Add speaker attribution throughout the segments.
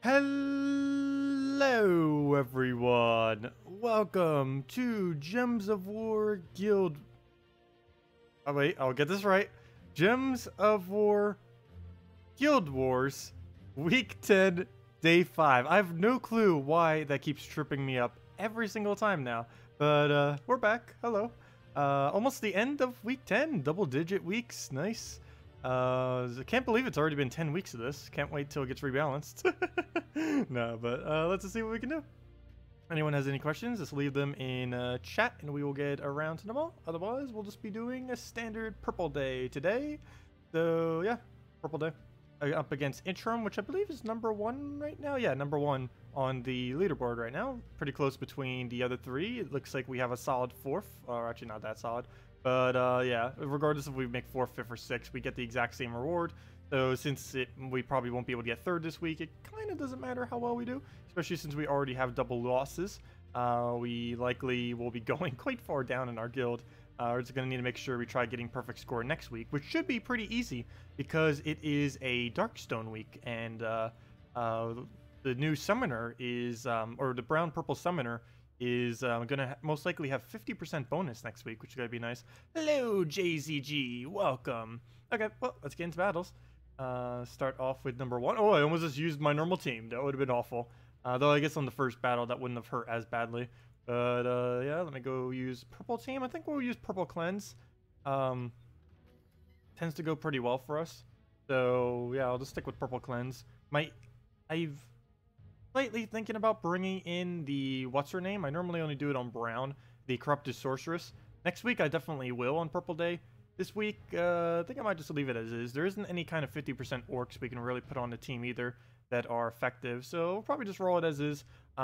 Speaker 1: Hello everyone, welcome to Gems of War Guild. Oh wait, I'll get this right. Gems of War Guild Wars Week 10, Day 5. I have no clue why that keeps tripping me up every single time now, but we're back. Hello. Almost the end of Week 10, double-digit weeks. Nice. I can't believe it's already been 10 weeks of this. Can't wait till it gets rebalanced. No, but let's just see what we can do. Anyone has any questions, just leave them in chat and we will get around to them all. Otherwise, we'll just be doing a standard purple day today. So, yeah, purple day. Up against Interim, which I believe is number 1 right now. Yeah, number 1 on the leaderboard right now. Pretty close between the other 3. It looks like we have a solid 4th. Or actually not that solid. But yeah, regardless if we make 4th, 5th, or 6th, we get the exact same reward. So since we probably won't be able to get 3rd this week, it kind of doesn't matter how well we do. Especially since we already have double losses. We likely will be going quite far down in our guild. We're just going to need to make sure we try getting perfect score next week, which should be pretty easy because it is a Darkstone week. And the new summoner is, or the brown-purple summoner is going to most likely have 50% bonus next week, which is going to be nice. Hello, JZG. Welcome. Okay, well, let's get into battles. Start off with number 1. Oh, I almost just used my normal team. That would have been awful. Though I guess on the first battle, that wouldn't have hurt as badly. But, yeah, let me go use purple team. I think we'll use purple cleanse. Tends to go pretty well for us. So, yeah, I'll just stick with purple cleanse. I've slightly thinking about bringing in the what's-her-name. I normally only do it on brown, the corrupted sorceress. Next week I definitely will on purple day. This week I think I might just leave it as is. There isn't any kind of 50% orcs we can really put on the team either that are effective, so we'll probably just roll it as is.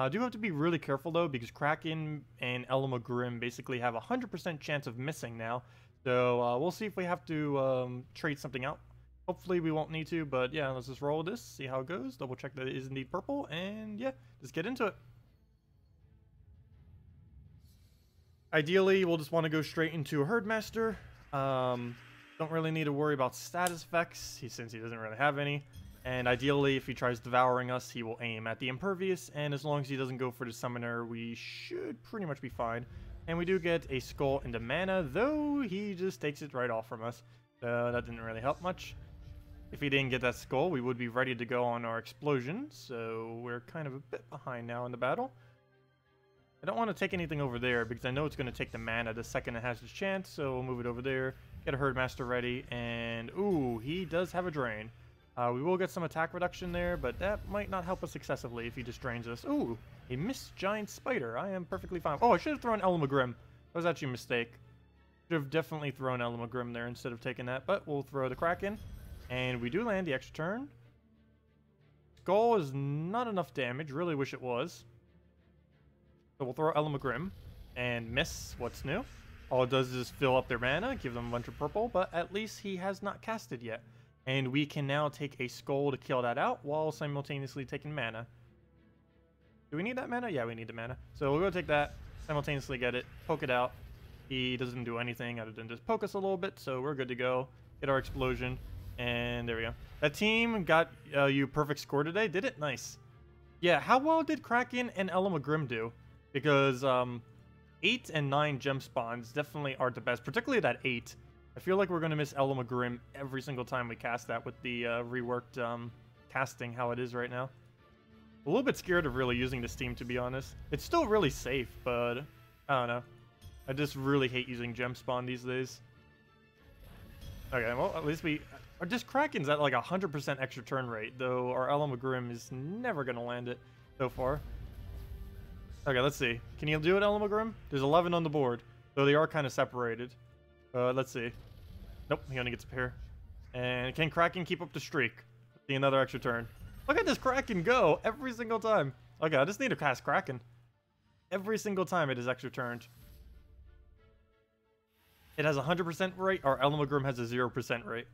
Speaker 1: Do have to be really careful though, because Kraken and Grim basically have a 100% chance of missing now, so we'll see if we have to trade something out. Hopefully we won't need to, but yeah, let's just roll this, see how it goes, double check that it is indeed purple, and yeah, just get into it. Ideally, we'll just want to go straight into a Herdmaster. Don't really need to worry about status effects, since he doesn't really have any. And ideally, if he tries devouring us, he will aim at the Impervious, and as long as he doesn't go for the Summoner, we should pretty much be fine. And we do get a Skull into mana, though he just takes it right off from us. That didn't really help much. If he didn't get that skull, we would be ready to go on our explosion, so we're kind of a bit behind now in the battle. I don't want to take anything over there, because I know it's going to take the mana the second it has its chance, so we'll move it over there, get a Herdmaster ready, and ooh, he does have a drain. We will get some attack reduction there, but that might not help us excessively if he just drains us. Ooh, a missed giant spider. I am perfectly fine. Oh, I should have thrown Grim. That was actually a mistake. Should have definitely thrown Grim there instead of taking that, but we'll throw the Kraken. And we do land the extra turn. Skull is not enough damage. Really wish it was. So we'll throw Grim and miss what's new. All it does is fill up their mana, give them a bunch of purple, but at least he has not casted yet. And we can now take a Skull to kill that out while simultaneously taking mana. Do we need that mana? Yeah, we need the mana. So we'll go take that, simultaneously get it, poke it out. He doesn't do anything other than just poke us a little bit, so we're good to go. Get our explosion. And there we go. That team got you perfect score today, did it? Nice. Yeah, how well did Kraken and Grim do? Because 8 and 9 gem spawns definitely are the best, particularly that 8. I feel like we're going to miss Grim every single time we cast that with the reworked casting how it is right now. A little bit scared of really using this team, to be honest. It's still really safe, but I don't know. I just really hate using gem spawn these days. Okay, well, at least we... Or just Kraken's at like 100% extra turn rate, though our Grim is never going to land it so far. Okay, let's see. Can you do it, Grim? There's 11 on the board, though they are kind of separated. Let's see. Nope, he only gets a pair. And can Kraken keep up the streak? See another extra turn. Look at this Kraken go every single time. Okay, I just need to cast Kraken. Every single time it is extra turned. It has a 100% rate, or Grim has a 0% rate.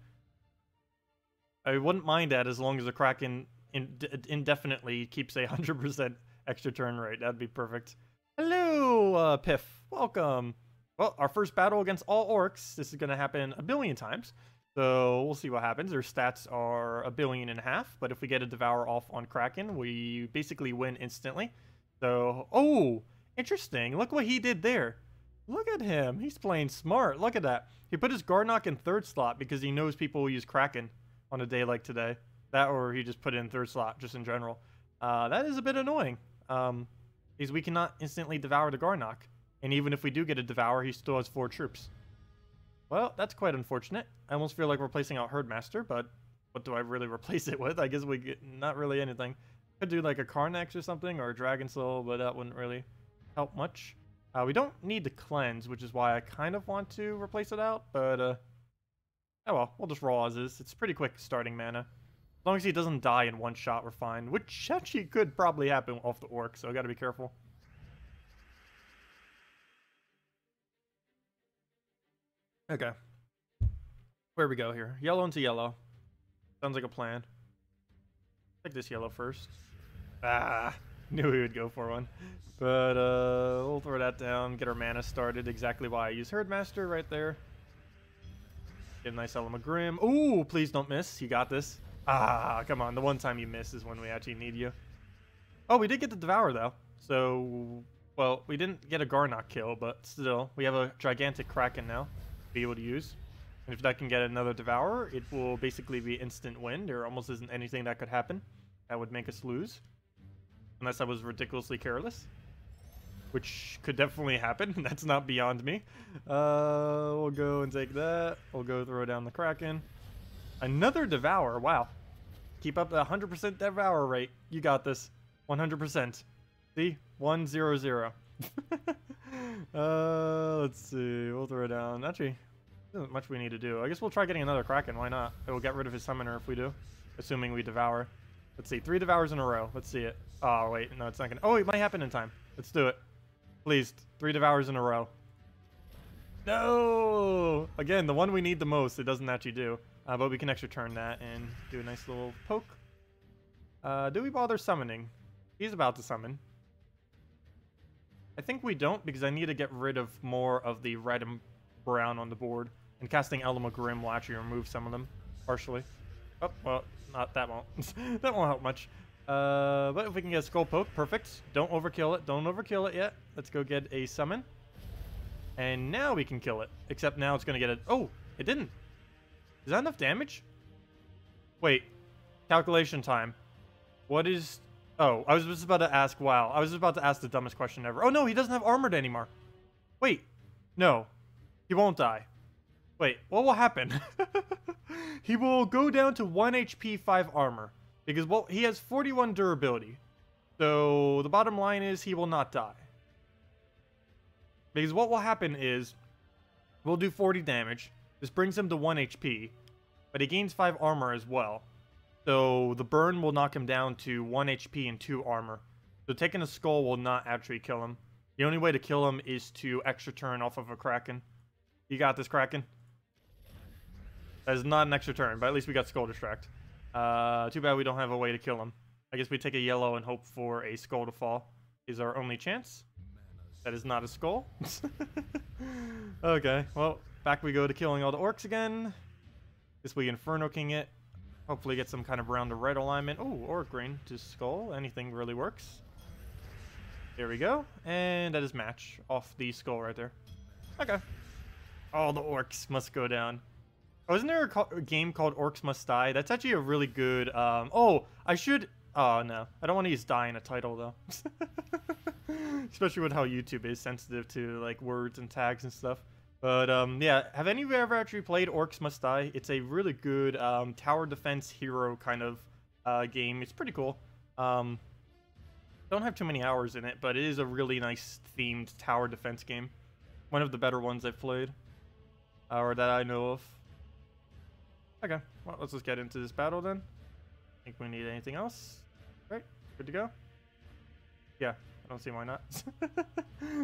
Speaker 1: I wouldn't mind that as long as the Kraken indefinitely keeps a 100% extra turn rate. That'd be perfect. Hello, Piff. Welcome. Well, our first battle against all orcs. This is going to happen a billion times. So we'll see what happens. Their stats are 1.5 billion, but if we get a Devour off on Kraken, we basically win instantly. So, oh, interesting. Look what he did there. Look at him. He's playing smart. Look at that. He put his Garnock in 3rd slot because he knows people will use Kraken on a day like today. That, or he just put it in 3rd slot, just in general. That is a bit annoying. Because we cannot instantly devour the Garnock. And even if we do get a Devour, he still has 4 troops. Well, that's quite unfortunate. I almost feel like replacing out Herdmaster, but what do I really replace it with? I guess we get not really anything. Could do like a Carnax or something, or a Dragon Soul, but that wouldn't really help much. We don't need to cleanse, which is why I kind of want to replace it out, but oh well, we'll just roll as is. It's pretty quick starting mana. As long as he doesn't die in 1 shot, we're fine, which actually could probably happen off the Orc, so I gotta be careful. Okay. Where we go here? Yellow into yellow. Sounds like a plan. Take this yellow first. Ah, knew he would go for one. But we'll throw that down, get our mana started. Exactly why I use Herdmaster right there. Get a nice Element Grim. Ooh, please don't miss. You got this. Ah, come on. The one time you miss is when we actually need you. Oh, we did get the Devour, though. So, well, we didn't get a Garnock kill, but still, we have a gigantic Kraken now to be able to use. And if that can get another Devourer, it will basically be instant win. There almost isn't anything that could happen that would make us lose. Unless I was ridiculously careless. Which could definitely happen. That's not beyond me. We'll go and take that. We'll go throw down the Kraken. Another Devour. Wow. Keep up the 100% Devour rate. You got this. 100%. See? 1-0-0. Let's see. We'll throw it down. Actually, there isn't much we need to do. I guess we'll try getting another Kraken. Why not? It will get rid of his summoner if we do. Assuming we Devour. Let's see. 3 Devours in a row. Let's see it. Oh, wait. No, it's not going to. Oh, it might happen in time. Let's do it. Please. 3 Devours in a row. No! Again, the one we need the most, it doesn't actually do. But we can extra turn that and do a nice little poke. Do we bother summoning? He's about to summon. I think we don't, because I need to get rid of more of the red and brown on the board. And casting Element Grim will actually remove some of them, partially. Oh, well, not that won't. That won't help much. But if we can get a Skull Poke, perfect. Don't overkill it. Don't overkill it yet. Let's go get a summon. And now we can kill it. Except now it's going to get a... Oh, it didn't. Is that enough damage? Wait. Calculation time. What is... Oh, I was just about to ask... Wow. I was just about to ask the dumbest question ever. Oh, no, he doesn't have armored anymore. Wait. No. He won't die. Wait, what will happen? He will go down to 1 HP, 5 armor. Because, well, he has 41 durability. So, the bottom line is he will not die. Because what will happen is, we'll do 40 damage. This brings him to 1 HP. But he gains 5 armor as well. So, the burn will knock him down to 1 HP and 2 armor. So, taking a skull will not actually kill him. The only way to kill him is to extra turn off of a Kraken. You got this, Kraken. That is not an extra turn, but at least we got Skull Distract. Too bad we don't have a way to kill him. I guess we take a yellow and hope for a skull to fall. Is our only chance. That is not a skull. Okay, well, back we go to killing all the orcs again. This we Inferno King it. Hopefully get some kind of brown to red alignment. Oh, or green to skull. Anything really works. There we go. And that is match off the skull right there. Okay. All the orcs must go down. Oh, isn't there a game called Orcs Must Die? That's actually a really good... Oh, I should... Oh, no. I don't want to use die in a title, though. Especially with how YouTube is sensitive to, like, words and tags and stuff. But, yeah. Have any of you ever actually played Orcs Must Die? It's a really good tower defense hero kind of game. It's pretty cool. Don't have too many hours in it, but it is a really nice themed tower defense game. One of the better ones I've played. Or that I know of. Okay, well, let's just get into this battle then. Think we need anything else? Right, good to go? Yeah, I don't see why not.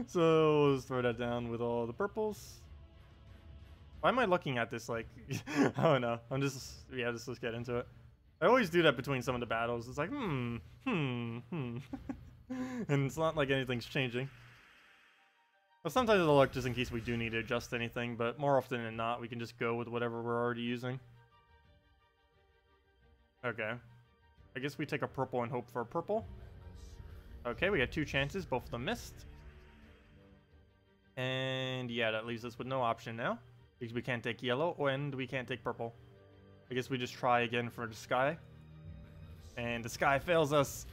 Speaker 1: So, let's throw that down with all the purples. Why am I looking at this like... I don't know. I'm just... Yeah, let's get into it. I always do that between some of the battles. It's like, And it's not like anything's changing. But sometimes it'll look just in case we do need to adjust anything, but more often than not, we can just go with whatever we're already using. Okay. I guess we take a purple and hope for a purple. Okay, we got 2 chances, both of them missed. And yeah, that leaves us with no option now, because we can't take yellow, and we can't take purple. I guess we just try again for the sky. And the sky fails us.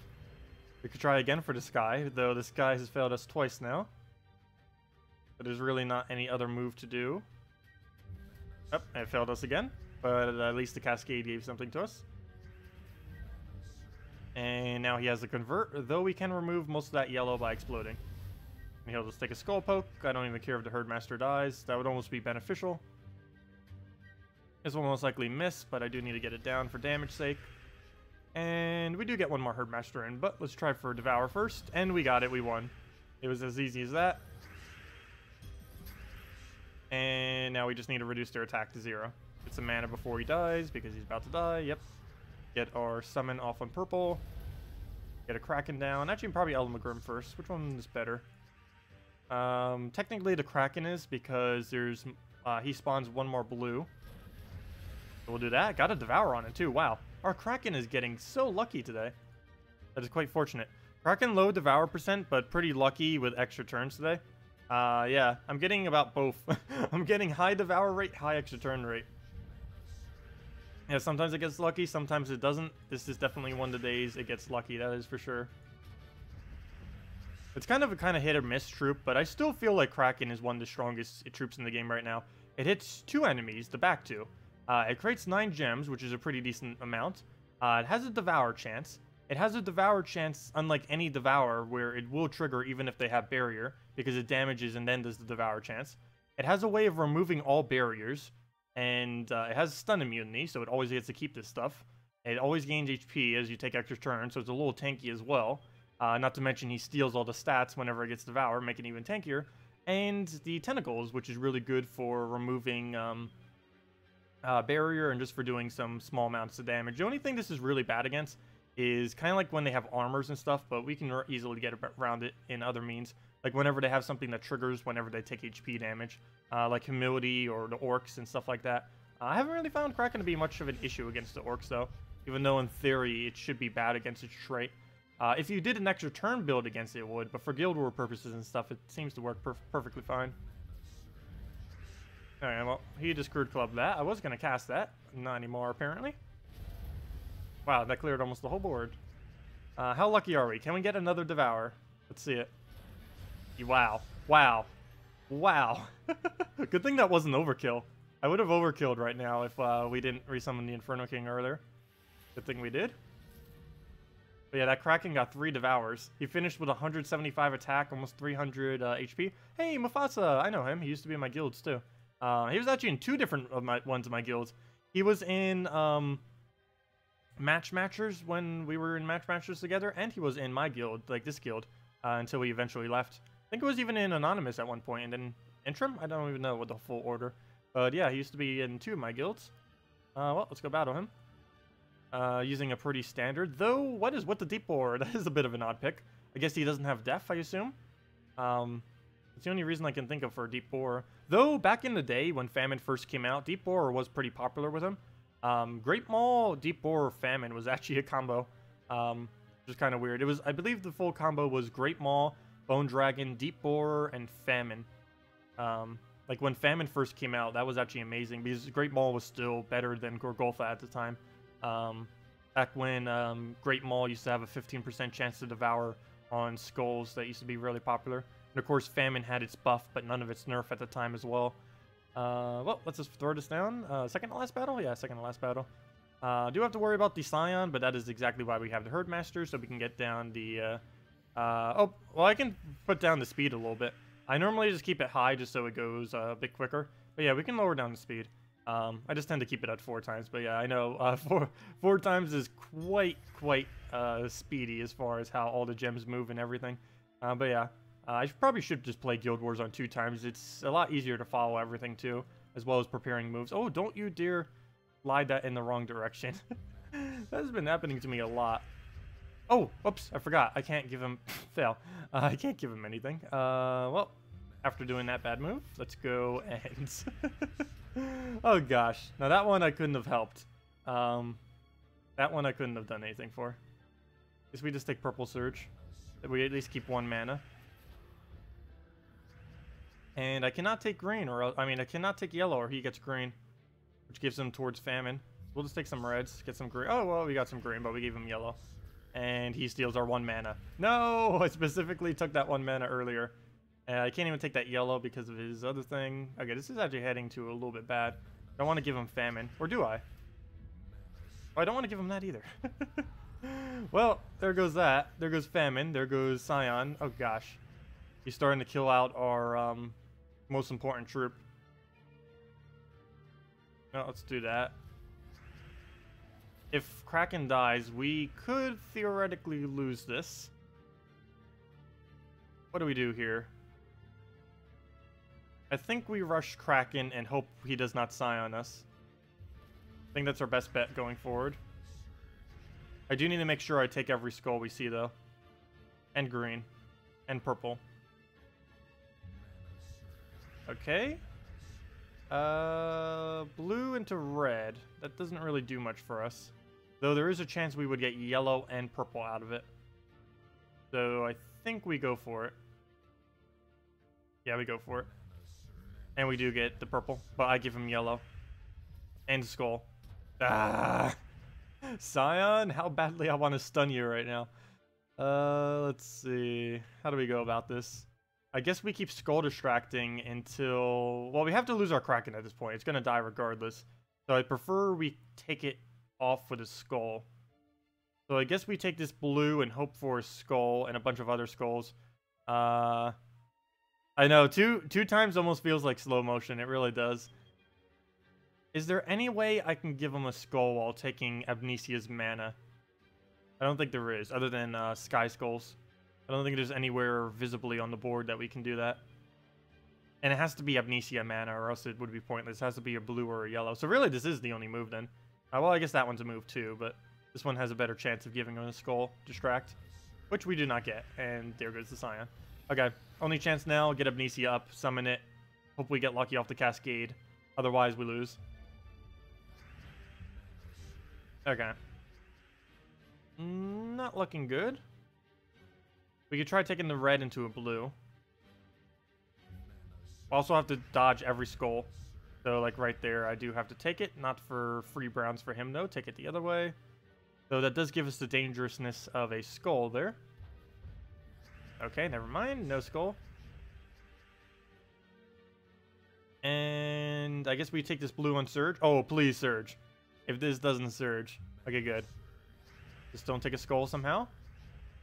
Speaker 1: We could try again for the sky, though the sky has failed us twice now. But there's really not any other move to do. Yep, it failed us again, but at least the cascade gave something to us. And now he has the convert, though we can remove most of that yellow by exploding. And he'll just take a skull poke. I don't even care if the herdmaster dies. That would almost be beneficial. This will most likely miss, but I do need to get it down for damage sake. And we do get one more herdmaster in, but let's try for devour first. And we got it, we won. It was as easy as that. And now we just need to reduce their attack to 0. Get some mana before he dies, because he's about to die. Yep. Get our summon off on purple. Get a Kraken down. Actually, probably Elamagrim first. Which one is better? Technically, the Kraken is, because there's he spawns 1 more blue. So we'll do that. Got a Devour on it, too. Wow. Our Kraken is getting so lucky today. That is quite fortunate. Kraken low Devour %, but pretty lucky with extra turns today. Yeah, I'm getting about both. I'm getting high Devour rate, high extra turn rate. Yeah, sometimes it gets lucky, sometimes it doesn't. This is definitely one of the days it gets lucky, that is for sure. It's kind of a hit or miss troop, but I still feel like Kraken is one of the strongest troops in the game right now. It hits 2 enemies, the back 2. It creates 9 gems, which is a pretty decent amount. It has a Devour chance. It has a Devour chance, unlike any Devour, where it will trigger even if they have barrier, because it damages and then does the Devour chance. It has a way of removing all barriers. And it has stun immunity, so it always gets to keep this stuff. It always gains HP as you take extra turns, so it's a little tanky as well. Not to mention he steals all the stats whenever it gets devoured, making it even tankier. And the tentacles, which is really good for removing barrier and just for doing some small amounts of damage. The only thing this is really bad against is kind of like when they have armors and stuff, but we can easily get around it in other means. Like whenever they have something that triggers whenever they take HP damage, like Humility or the Orcs and stuff like that. I haven't really found Kraken to be much of an issue against the Orcs though, even though in theory it should be bad against its trait. If you did an extra turn build against it, it would, but for Guild War purposes and stuff, it seems to work perfectly fine. Alright, well, he just Crude Club that. I was going to cast that. Not anymore, apparently. Wow, that cleared almost the whole board. How lucky are we? Can we get another Devour? Let's see it. Wow. Wow. Wow. Good thing that wasn't overkill. I would have overkilled right now if we didn't resummon the Inferno King earlier. Good thing we did. But yeah, that Kraken got 3 Devours. He finished with 175 attack, almost 300 HP. Hey, Mufasa! I know him. He used to be in my guilds, too. He was actually in 2 different ones of my guilds. He was in Match Matchers when we were in Match Matchers together, and he was in my guild, like this guild, until we eventually left. I think it was even in Anonymous at one point, and then Interim? I don't even know what the full order. But yeah, he used to be in 2 of my guilds. Well, let's go battle him. Using a pretty standard. Though, what is with the Deep Boar? That is a bit of an odd pick. I guess he doesn't have Def, I assume. It's the only reason I can think of for a Deep Boar. Though, back in the day, when Famine first came out, Deep Boar was pretty popular with him. Great Maul, Deep Boar, Famine was actually a combo. Which is kind of weird. It was, I believe the full combo was Great Maul, Bone Dragon, Deep Boar, and Famine. Like when Famine first came out, that was actually amazing because Great Maul was still better than Gorgolfa at the time. Back when Great Maul used to have a 15% chance to devour on skulls, that used to be really popular. And of course, Famine had its buff, but none of its nerf at the time as well. Well, let's just throw this down. Second to last battle? Yeah, second to last battle. Do have to worry about the Scion, but that is exactly why we have the Herdmaster, so we can get down the... oh, well, I can put down the speed a little bit. I normally just keep it high just so it goes a bit quicker. But yeah, we can lower down the speed. I just tend to keep it at 4 times. But yeah, I know four times is quite speedy as far as how all the gems move and everything. But yeah, I probably should just play Guild Wars on 2 times. It's a lot easier to follow everything too, as well as preparing moves. Oh, don't you dare slide that in the wrong direction. That has been happening to me a lot. Oh, oops, I forgot. I can't give him... fail. I can't give him anything. Well, after doing that bad move. Let's go and... oh gosh. Now that one I couldn't have helped. That one I couldn't have done anything for. Guess we just take Purple Surge. We at least keep 1 mana. And I cannot take green, or I mean I cannot take yellow or he gets green. Which gives him towards famine. We'll just take some reds, get some green. Oh, well, we got some green, but we gave him yellow. And he steals our 1 mana. No! I specifically took that 1 mana earlier. I can't even take that yellow because of his other thing. Okay, this is actually heading to a little bit bad. I don't want to give him famine. Or do I? Oh, I don't want to give him that either. Well, there goes that. There goes famine. There goes Scion. Oh, gosh. He's starting to kill out our most important troop. No, let's do that. If Kraken dies, we could theoretically lose this. What do we do here? I think we rush Kraken and hope he does not Scion us. I think that's our best bet going forward. I do need to make sure I take every skull we see, though. And green. And purple. Okay. Blue into red. That doesn't really do much for us. Though there is a chance we would get yellow and purple out of it. So I think we go for it. Yeah, we go for it. And we do get the purple, but I give him yellow. And skull. Ah! Scion, how badly I want to stun you right now. Let's see. How do we go about this? I guess we keep skull distracting until... Well, we have to lose our Kraken at this point. It's going to die regardless. So I prefer we take it off with a skull. So I guess we take this blue and hope for a skull and a bunch of other skulls. I know, two times almost feels like slow motion. It really does. Is there any way I can give him a skull while taking Amnesia's mana? I don't think there is, other than Sky Skulls. I don't think there's anywhere visibly on the board that we can do that. And it has to be Amnesia mana, or else it would be pointless. It has to be a blue or a yellow. So really, this is the only move then. Well, I guess that one's a move too, but this one has a better chance of giving him a skull distract, which we do not get. And there goes the Scion. Okay, only chance now, get Amnesia up, summon it. Hope we get lucky off the Cascade. Otherwise, we lose. Okay. Not looking good. We could try taking the red into a blue. Also have to dodge every skull. So, like, right there, I do have to take it. Not for free browns for him, though. Take it the other way. So that does give us the dangerousness of a skull there. Okay, never mind. No skull. And I guess we take this blue on Surge. Oh, please, Surge. If this doesn't Surge. Okay, good. Just don't take a skull somehow.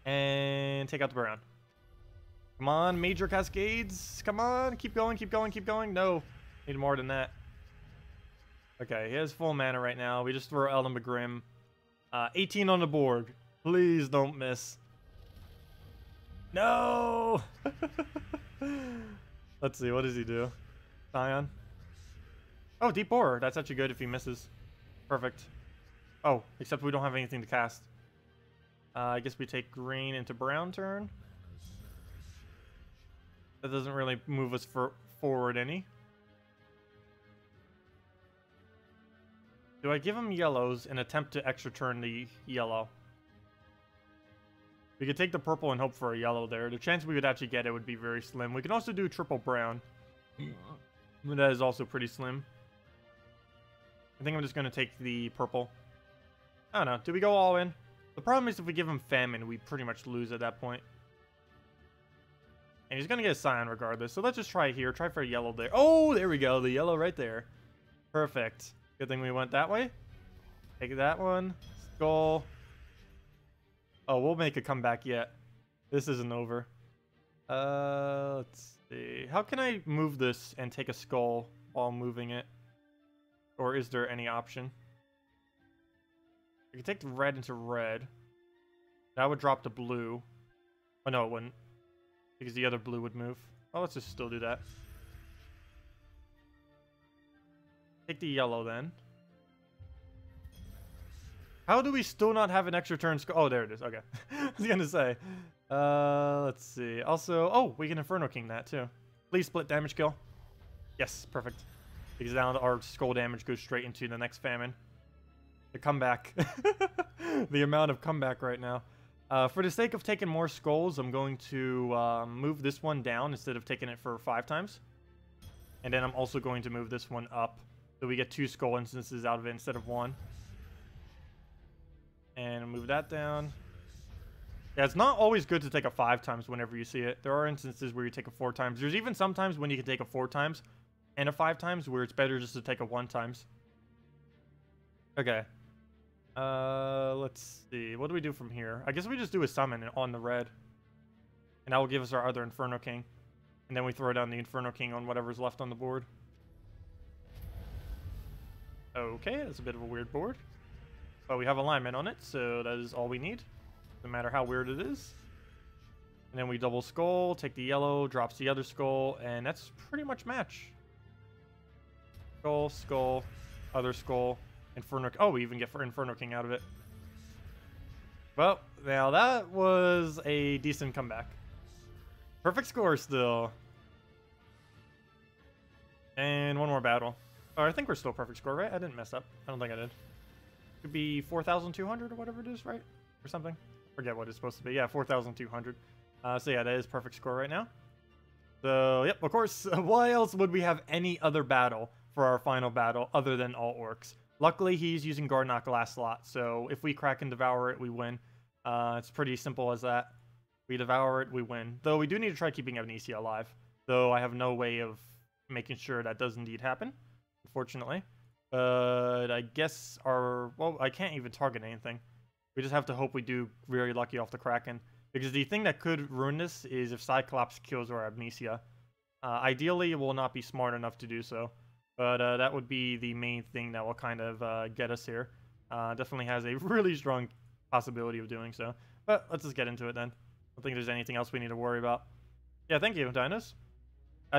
Speaker 1: And take out the brown. Come on, major cascades. Come on, keep going, keep going, keep going. No, need more than that. Okay, he has full mana right now. We just throw Eldon Begrim. 18 on the board. Please don't miss. No! Let's see, what does he do? Scion. Oh, Deep Borer. That's actually good if he misses. Perfect. Oh, except we don't have anything to cast. I guess we take green into brown turn. That doesn't really move us forward any. Do I give him yellows and attempt to extra turn the yellow? We could take the purple and hope for a yellow there. The chance we would actually get it would be very slim. We can also do triple brown. That is also pretty slim. I think I'm just going to take the purple. I don't know. Do we go all in? The problem is if we give him Famine, we pretty much lose at that point. And he's going to get a Scion regardless. So let's just try here. Try for a yellow there. Oh, there we go. The yellow right there. Perfect. Good thing we went that way. Take that one. Skull. Oh, we'll make a comeback yet. This isn't over. Let's see. How can I move this and take a skull while moving it? Or is there any option? I can take the red into red. That would drop the blue. Oh, no, it wouldn't. Because the other blue would move. Oh, let's just still do that. Take the yellow then. How do we still not have an extra turn? Oh, there it is. Okay. I was going to say. Let's see. Also, oh, we can Inferno King that too. Please split damage kill. Yes, perfect. Because now our skull damage goes straight into the next famine. The comeback. The amount of comeback right now. For the sake of taking more skulls, I'm going to move this one down instead of taking it for 5 times. And then I'm also going to move this one up. So we get 2 skull instances out of it instead of 1. And move that down. Yeah, it's not always good to take a 5 times whenever you see it. There are instances where you take a 4 times. There's even sometimes when you can take a 4 times and a 5 times where it's better just to take a 1 times. Okay. Let's see. What do we do from here? I guess we just do a summon on the red. And that will give us our other Inferno King. And then we throw down the Inferno King on whatever's left on the board. Okay, that's a bit of a weird board. But we have alignment on it, so that is all we need. No matter how weird it is. And then we double skull, take the yellow, drops the other skull, and that's pretty much match. Skull, skull, other skull, Inferno. Oh, we even get for Inferno King out of it. Well, now that was a decent comeback. Perfect score still. And one more battle. Oh, I think we're still perfect score, right? I didn't mess up. I don't think I did. Could be 4,200 or whatever it is, right? Or something. Forget what it's supposed to be. Yeah, 4,200. So yeah, that is perfect score right now. So, yep, of course. Why else would we have any other battle for our final battle other than all orcs? Luckily, he's using Garnock last slot, so if we Kraken devour it, we win. It's pretty simple as that. We devour it, we win. Though we do need to try keeping Amnesia alive. Though I have no way of making sure that does indeed happen, unfortunately. But I guess our... Well, I can't even target anything. We just have to hope we do very lucky off the Kraken. Because the thing that could ruin this is if Cyclops kills our Amnesia. Ideally, it will not be smart enough to do so. But that would be the main thing that will kind of get us here. Definitely has a really strong possibility of doing so. But let's just get into it then. I don't think there's anything else we need to worry about. Yeah, thank you, Dinos.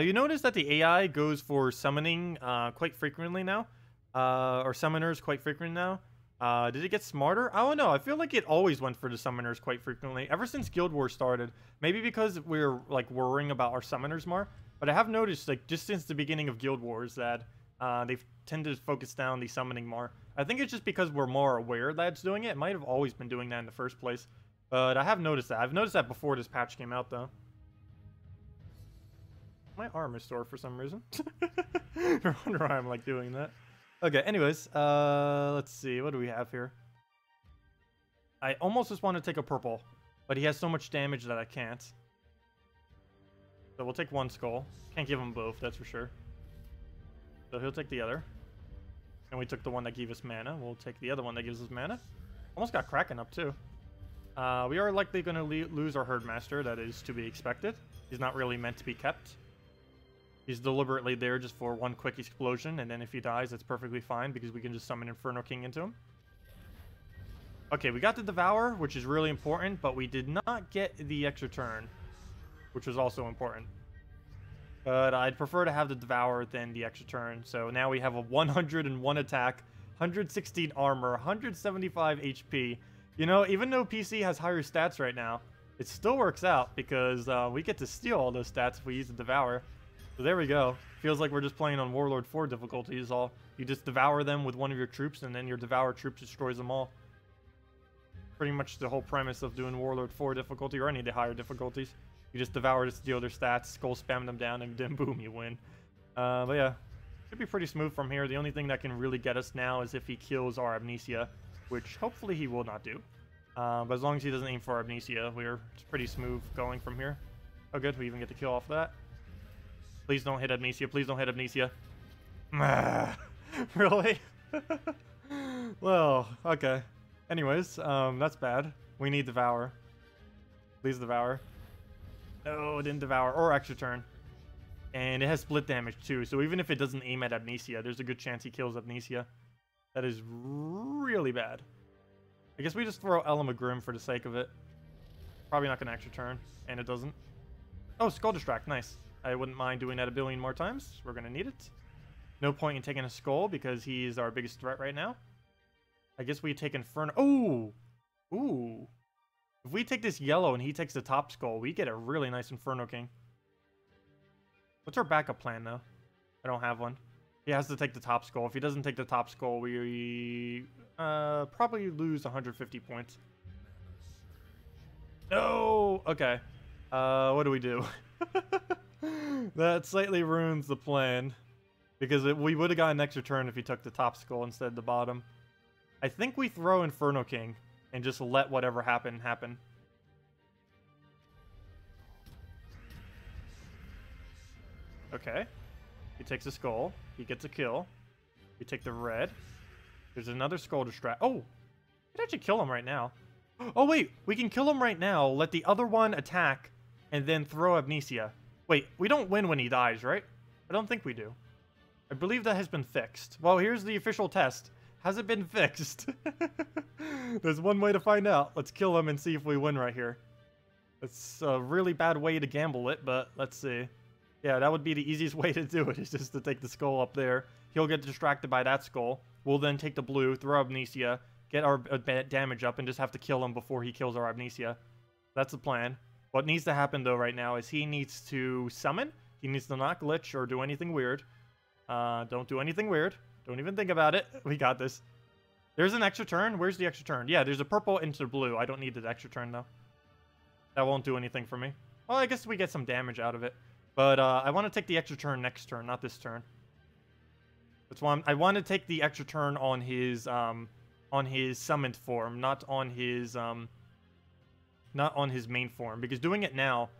Speaker 1: You notice that the AI goes for summoning quite frequently now. Or summoners quite frequently now. Did it get smarter? I don't know. I feel like it always went for the summoners quite frequently. Ever since Guild Wars started. Maybe because we're like worrying about our summoners more. But I have noticed, like, just since the beginning of Guild Wars that they've tended to focus down the summoning more. I think it's just because we're more aware that it's doing it. It might have always been doing that in the first place. But I have noticed that. I've noticed that before this patch came out, though. My arm is sore for some reason. I wonder why I'm, like, doing that. Okay, anyways, let's see. What do we have here? I almost just want to take a purple. But he has so much damage that I can't. So we'll take one skull. Can't give him both, that's for sure. So he'll take the other. And we took the one that gave us mana. We'll take the other one that gives us mana. Almost got Kraken up, too. We are likely going to lose our Herdmaster. That is to be expected. He's not really meant to be kept. He's deliberately there just for one quick explosion. And then if he dies, that's perfectly fine. Because we can just summon Inferno King into him. Okay, we got the Devour, which is really important. But we did not get the extra turn, which was also important. But I'd prefer to have the Devour than the extra turn. So now we have a 101 attack, 116 armor, 175 HP. You know, even though PC has higher stats right now, it still works out because we get to steal all those stats if we use the Devour. So there we go. Feels like we're just playing on Warlord 4 difficulty is all. You just devour them with one of your troops and then your Devour troop destroys them all. Pretty much the whole premise of doing Warlord 4 difficulty or any of the higher difficulties. You just devour to steal their stats, skull spam them down, and then boom, you win. But yeah, should be pretty smooth from here. The only thing that can really get us now is if he kills our Amnesia, which hopefully he will not do. But as long as he doesn't aim for our Amnesia, it's pretty smooth going from here. Oh good, we even get to kill off that. Please don't hit Amnesia, please don't hit Amnesia. Really? Well, okay. Anyways, that's bad. We need Devour. Please Devour. No, it didn't Devour. Or extra turn. And it has split damage too. So even if it doesn't aim at Amnesia, there's a good chance he kills Amnesia. That is really bad. I guess we just throw Element Grim for the sake of it. Probably not going to extra turn. And it doesn't. Oh, Skull Distract. Nice. I wouldn't mind doing that a billion more times. We're going to need it. No point in taking a Skull because he's our biggest threat right now. I guess we take Inferno. Ooh! Ooh. If we take this yellow and he takes the top skull, we get a really nice Inferno King. What's our backup plan, though? I don't have one. He has to take the top skull. If he doesn't take the top skull, we probably lose 150 points. No! Okay. What do we do? That slightly ruins the plan. Because we would have gotten an extra turn if he took the top skull instead of the bottom. I think we throw Inferno King and just let whatever happen, happen. Okay. He takes a skull. He gets a kill. We take the red. There's another skull distract. Oh! We can actually kill him right now. Oh, wait! We can kill him right now, let the other one attack, and then throw Amnesia. Wait, we don't win when he dies, right? I don't think we do. I believe that has been fixed. Well, here's the official test. Has it been fixed? There's one way to find out. Let's kill him and see if we win right here. It's a really bad way to gamble it, but let's see. Yeah, that would be the easiest way to do it, is just to take the skull up there. He'll get distracted by that skull. We'll then take the blue, throw Amnesia, get our damage up, and just have to kill him before he kills our Amnesia. That's the plan. What needs to happen, though, right now is he needs to summon. He needs to not glitch or do anything weird. Don't do anything weird. Don't even think about it. We got this. There's an extra turn. Where's the extra turn? Yeah, there's a purple into blue. I don't need the extra turn, though. That won't do anything for me. Well, I guess we get some damage out of it. But I want to take the extra turn next turn, not this turn. That's why I want to take the extra turn on his summoned form, not on his main form. Because doing it now,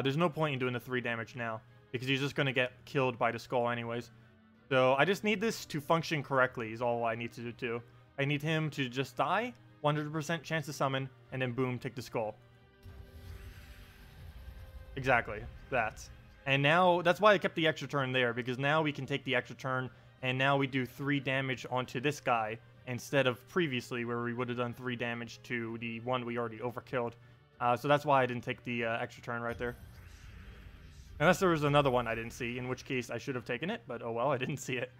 Speaker 1: there's no point in doing the 3 damage now, because he's just going to get killed by the skull anyways. So I just need this to function correctly is all I need to do too. I need him to just die, 100% chance to summon, and then boom, take the skull. Exactly, that. And now, that's why I kept the extra turn there, because now we can take the extra turn, and now we do 3 damage onto this guy, instead of previously where we would have done 3 damage to the one we already overkilled. So that's why I didn't take the extra turn right there. Unless there was another one I didn't see, in which case I should have taken it, but oh well, I didn't see it.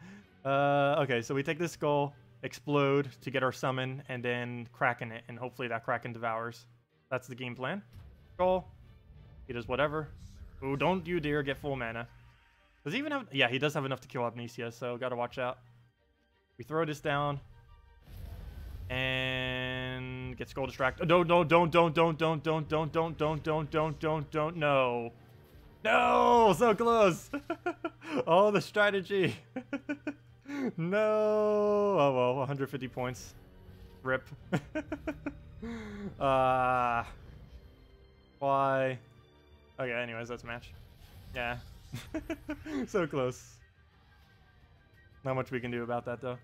Speaker 1: Okay, so we take this skull, explode to get our summon, and then Kraken it, and hopefully that Kraken devours. That's the game plan. Skull. He does whatever. Ooh, don't you dare get full mana. Does he even have... Yeah, he does have enough to kill Amnesia, so gotta watch out. We throw this down. And... get skull distracted. No, don't, no. No, so close. Oh, the strategy. No. Oh, well, 150 points. Rip. Why? Okay, anyways, that's match. Yeah. So close. Not much we can do about that, though.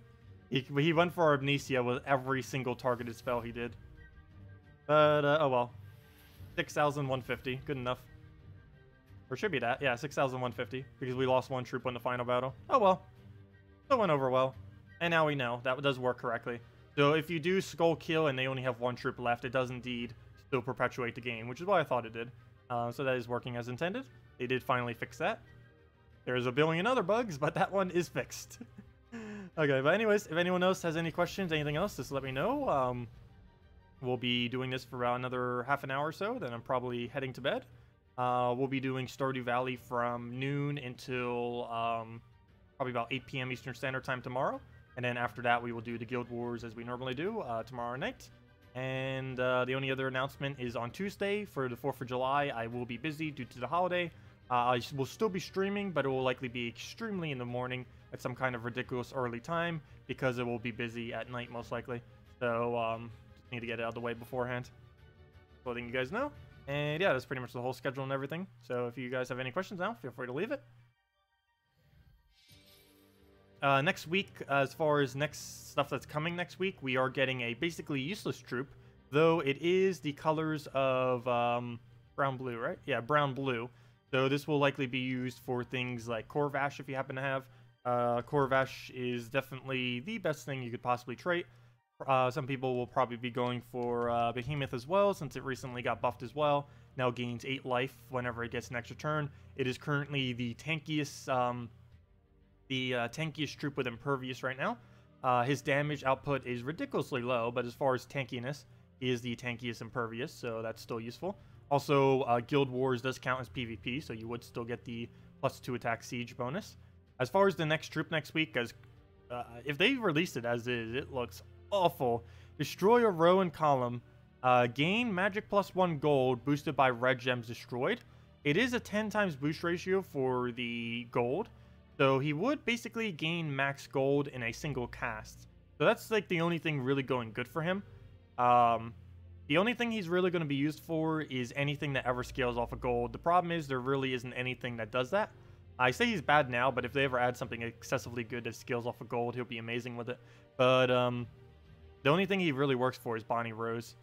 Speaker 1: He went for Amnesia with every single targeted spell he did. But, oh well. 6,150. Good enough. Or should be that. Yeah, 6,150. Because we lost 1 troop in the final battle. Oh well. Still went over well. And now we know. That does work correctly. So if you do skull kill and they only have 1 troop left, it does indeed still perpetuate the game. Which is what I thought it did. So that is working as intended. They did finally fix that. There's a billion other bugs, but that one is fixed. Okay, but anyways, if anyone else has any questions, anything else, just let me know. We'll be doing this for about another half an hour or so. Then I'm probably heading to bed. We'll be doing Stardew Valley from noon until probably about 8 p.m. Eastern Standard Time tomorrow. And then after that, we will do the Guild Wars as we normally do tomorrow night. And the only other announcement is on Tuesday for the 4th of July. I will be busy due to the holiday. I will still be streaming, but it will likely be extremely in the morning at some kind of ridiculous early time because it will be busy at night most likely. So just need to get it out of the way beforehand. So letting you guys know. And yeah, that's pretty much the whole schedule and everything. So if you guys have any questions now, feel free to leave it. Next week, as far as next stuff that's coming next week, we are getting a basically useless troop, though it is the colors of brown-blue, right? Yeah, brown-blue. So this will likely be used for things like Corvash if you happen to have. Corvash is definitely the best thing you could possibly trait. Some people will probably be going for Behemoth as well, since it recently got buffed as well. Now gains 8 life whenever it gets an extra turn. It is currently the tankiest troop with Impervious right now. His damage output is ridiculously low, but as far as tankiness, he is the tankiest Impervious, so that's still useful. Also, Guild Wars does count as PvP, so you would still get the +2 attack siege bonus. As far as the next troop next week, as if they released it as is, it looks awful. Destroy a row and column. Gain magic +1 gold boosted by red gems destroyed. It is a 10 times boost ratio for the gold. So he would basically gain max gold in a single cast. So that's like the only thing really going good for him. The only thing he's really going to be used for is anything that ever scales off of gold. The problem is there really isn't anything that does that. I say he's bad now, but if they ever add something excessively good that scales off of gold, he'll be amazing with it. But the only thing he really works for is Bonnie Rose.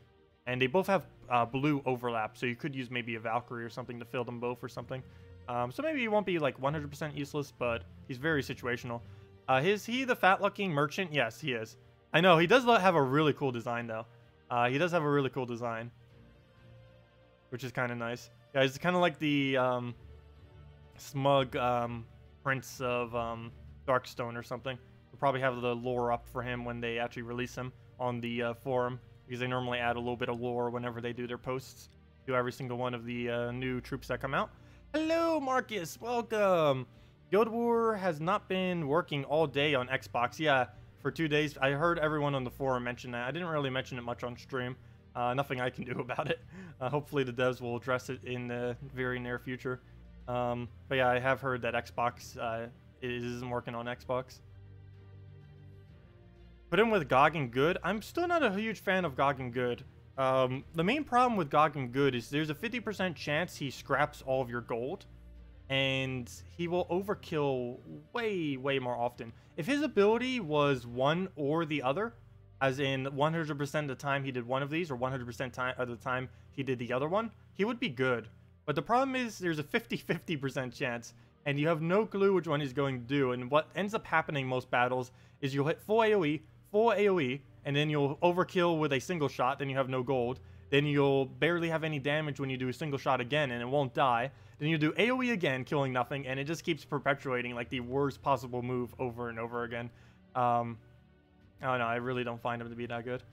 Speaker 1: And they both have blue overlap, so you could use maybe a Valkyrie or something to fill them both or something. So maybe he won't be like 100% useless, but he's very situational. Is he the fat-looking merchant? Yes, he is. I know, he does have a really cool design, though. He does have a really cool design, which is kind of nice. Yeah, he's kind of like the smug prince of Darkstone or something. We'll probably have the lore up for him when they actually release him on the forum, because they normally add a little bit of lore whenever they do their posts to every single one of the new troops that come out. Hello, Marcus. Welcome. Guild War has not been working all day on Xbox. Yeah, for 2 days. I heard everyone on the forum mention that. I didn't really mention it much on stream. Nothing I can do about it. Hopefully the devs will address it in the very near future. But yeah, I have heard that Xbox isn't working on Xbox. Put him with Gog and Good. I'm still not a huge fan of Gog and Good. The main problem with Gog and Good is there's a 50% chance he scraps all of your gold, and he will overkill way, way more often. If his ability was one or the other, as in 100% of the time he did one of these, or 100% of the time he did the other one, he would be good. But the problem is there's a 50-50% chance, and you have no clue which one he's going to do. And what ends up happening in most battles is you'll hit full AoE, and then you'll overkill with a single shot, then you have no gold. Then you'll barely have any damage when you do a single shot again, and it won't die. Then you do AoE again, killing nothing, and it just keeps perpetuating like the worst possible move over and over again. I don't know, I really don't find him to be that good.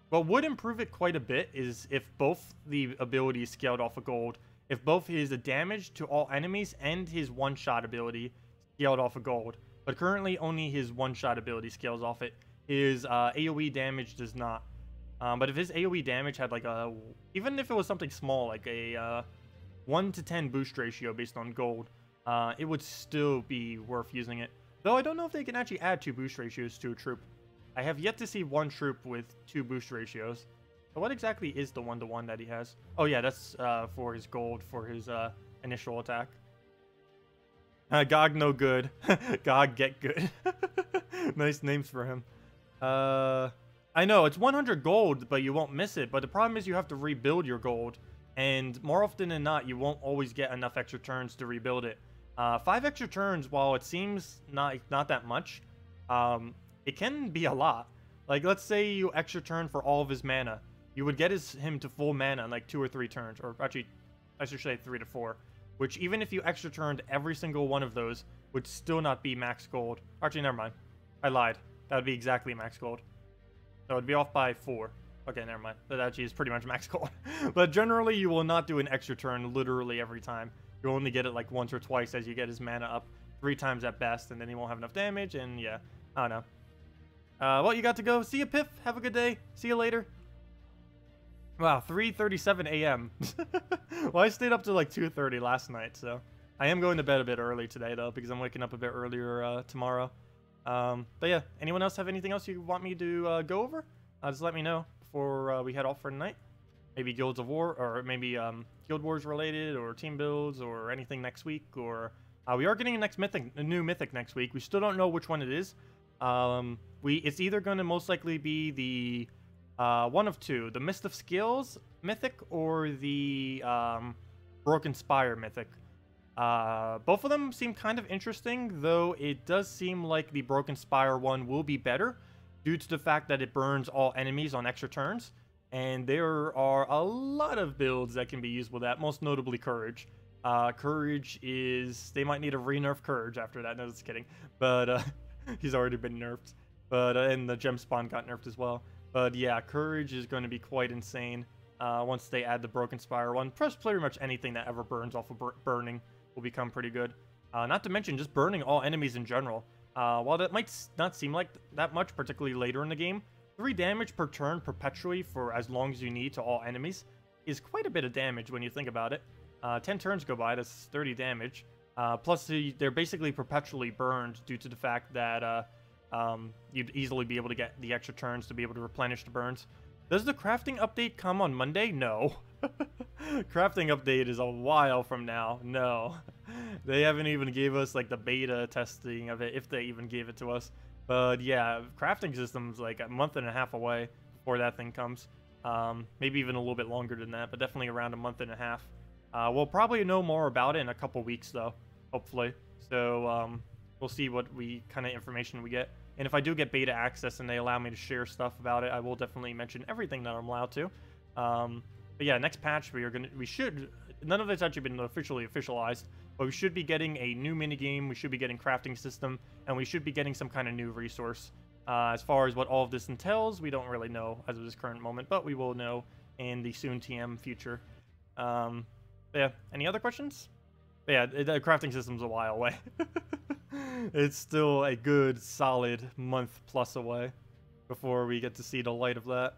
Speaker 1: What would improve it quite a bit is if both the abilities scaled off of gold. If both his damage to all enemies and his one-shot ability scaled off of gold. But currently only his one-shot ability scales off it. His AoE damage does not. But if his AoE damage had like a... Even if it was something small, like a 1 to 10 boost ratio based on gold, it would still be worth using it. Though I don't know if they can actually add 2 boost ratios to a troop. I have yet to see one troop with 2 boost ratios. But what exactly is the 1-to-1 that he has? Oh yeah, that's for his gold, for his initial attack. Gog no good. Gog get good. Nice names for him. I know, it's 100 gold, but you won't miss it. But the problem is you have to rebuild your gold. And more often than not, you won't always get enough extra turns to rebuild it. 5 extra turns, while it seems not that much, it can be a lot. Like, let's say you extra turn for all of his mana. You would get him to full mana in like 2 or 3 turns. Or actually, I should say 3 to 4. Which, even if you extra turned every single one of those, would still not be max gold. Actually, never mind. I lied. That would be exactly max gold. So it would be off by 4. Okay, never mind. That actually is pretty much max gold. But generally, you will not do an extra turn literally every time. You'll only get it like once or twice as you get his mana up. 3 times at best, and then he won't have enough damage, and yeah. I don't know. Well, you got to go. See you, Piff. Have a good day. See you later. Wow, 3:37 a.m. Well, I stayed up to like 2:30 last night, so I am going to bed a bit early today, though, because I'm waking up a bit earlier tomorrow. But yeah, anyone else have anything else you want me to go over? Just let me know before we head off for tonight. Maybe Guilds of War, or maybe Guild Wars related, or team builds, or anything next week. Or we are getting a new Mythic next week. We still don't know which one it is. It's either going to most likely be the one of 2, the Mist of Skills Mythic or the Broken Spire Mythic. Both of them seem kind of interesting, though it does seem like the Broken Spire one will be better due to the fact that it burns all enemies on extra turns. And there are a lot of builds that can be used with that, most notably Courage. Courage is... They might need a re-nerf Courage after that. No, just kidding. But he's already been nerfed. But and the gem spawn got nerfed as well. But yeah, Courage is going to be quite insane once they add the Broken Spire one. Plus pretty much anything that ever burns off of burning will become pretty good. Not to mention just burning all enemies in general. While that might not seem like that much, particularly later in the game, 3 damage per turn perpetually for as long as you need to all enemies is quite a bit of damage when you think about it. 10 turns go by, that's 30 damage. Plus, they're basically perpetually burned due to the fact that you'd easily be able to get the extra turns to be able to replenish the burns. Does the crafting update come on Monday? No. Crafting update is a while from now. No. They haven't even gave us like the beta testing of it, if they even gave it to us. But yeah, crafting system's like a month and a half away before that thing comes. Maybe even a little bit longer than that, but definitely around a month and a half. We'll probably know more about it in a couple weeks though, hopefully. So we'll see what kind of information we get. And if I do get beta access and they allow me to share stuff about it, I will definitely mention everything that I'm allowed to. But yeah, next patch we should, none of it's actually been officially officialized, but we should be getting a new minigame, we should be getting crafting system, and we should be getting some kind of new resource. As far as what all of this entails, we don't really know as of this current moment, but we will know in the soon TM future. But yeah, any other questions? But yeah, the crafting system's a while away. It's still a good, solid month plus away before we get to see the light of that.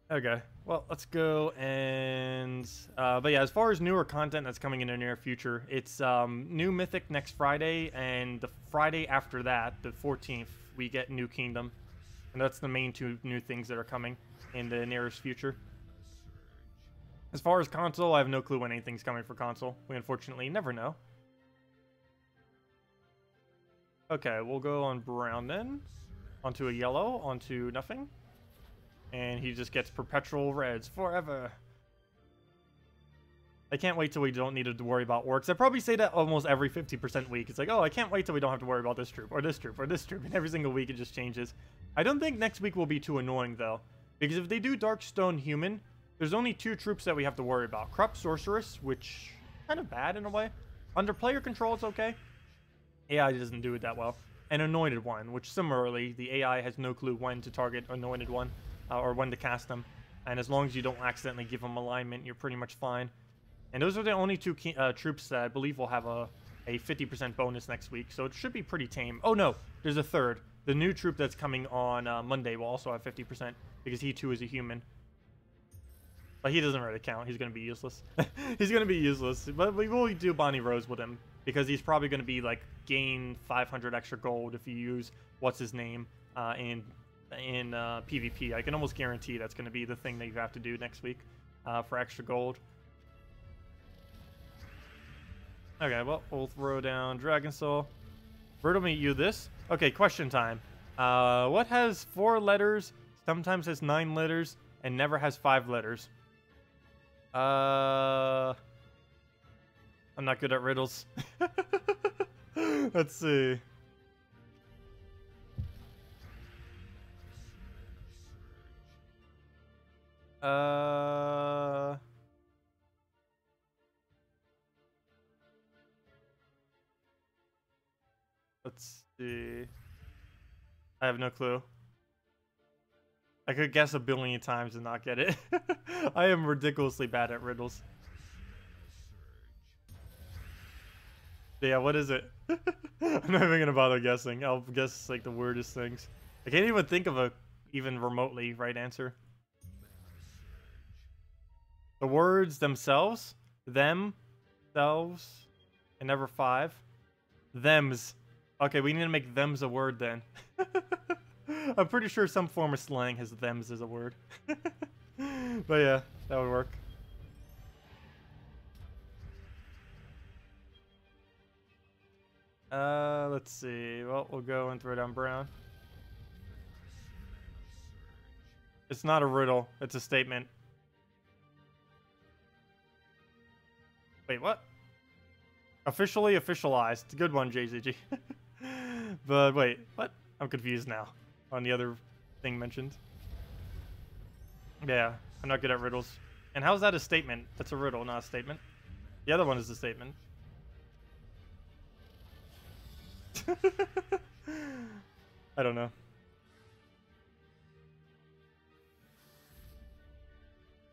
Speaker 1: Okay, well, let's go and... but yeah, as far as newer content that's coming in the near future, it's new Mythic next Friday, and the Friday after that, the 14th, we get New Kingdom. And that's the main 2 new things that are coming in the nearest future. As far as console, I have no clue when anything's coming for console. We unfortunately never know. Okay, we'll go on brown then. Onto a yellow, onto nothing. And he just gets perpetual reds forever. I can't wait till we don't need to worry about orcs. I probably say that almost every 50% week. It's like, oh, I can't wait till we don't have to worry about this troop, or this troop, or this troop. And every single week it just changes. I don't think next week will be too annoying, though. Because if they do Darkstone Human, there's only 2 troops that we have to worry about. Corrupt Sorceress, which kind of bad in a way. Under player control, it's okay. AI doesn't do it that well. And Anointed One, which similarly, the AI has no clue when to target Anointed One, or when to cast them. And as long as you don't accidentally give them alignment, you're pretty much fine. And those are the only 2 troops that I believe will have a 50% bonus next week, so it should be pretty tame. Oh no, there's a third. The new troop that's coming on Monday will also have 50%, because he too is a human. But he doesn't really count. He's going to be useless. He's going to be useless. But we will do Bonnie Rose with him, because he's probably going to be like gain 500 extra gold if you use what's his name in PvP. I can almost guarantee that's going to be the thing that you have to do next week for extra gold. Okay, well, we'll throw down Dragon Soul. Riddle me you this. Okay, question time. What has 4 letters, sometimes has 9 letters, and never has 5 letters? I'm not good at riddles. Let's see. Let's see. I have no clue. I could guess a billion times and not get it. I am ridiculously bad at riddles. Yeah, what is it? I'm not even gonna bother guessing. I'll guess like the weirdest things. I can't even think of a even remotely right answer. The words themselves, themselves, and never 5. Thems. Okay, we need to make thems a word then. I'm pretty sure some form of slang has thems as a word. But yeah, that would work. Let's see. Well, we'll go and throw down brown. It's not a riddle. It's a statement. Wait, what? Officially officialized. Good one, JZG. But wait, what? I'm confused now on the other thing mentioned. Yeah, I'm not good at riddles. And how's that a statement? That's a riddle, not a statement. The other one is a statement. I don't know.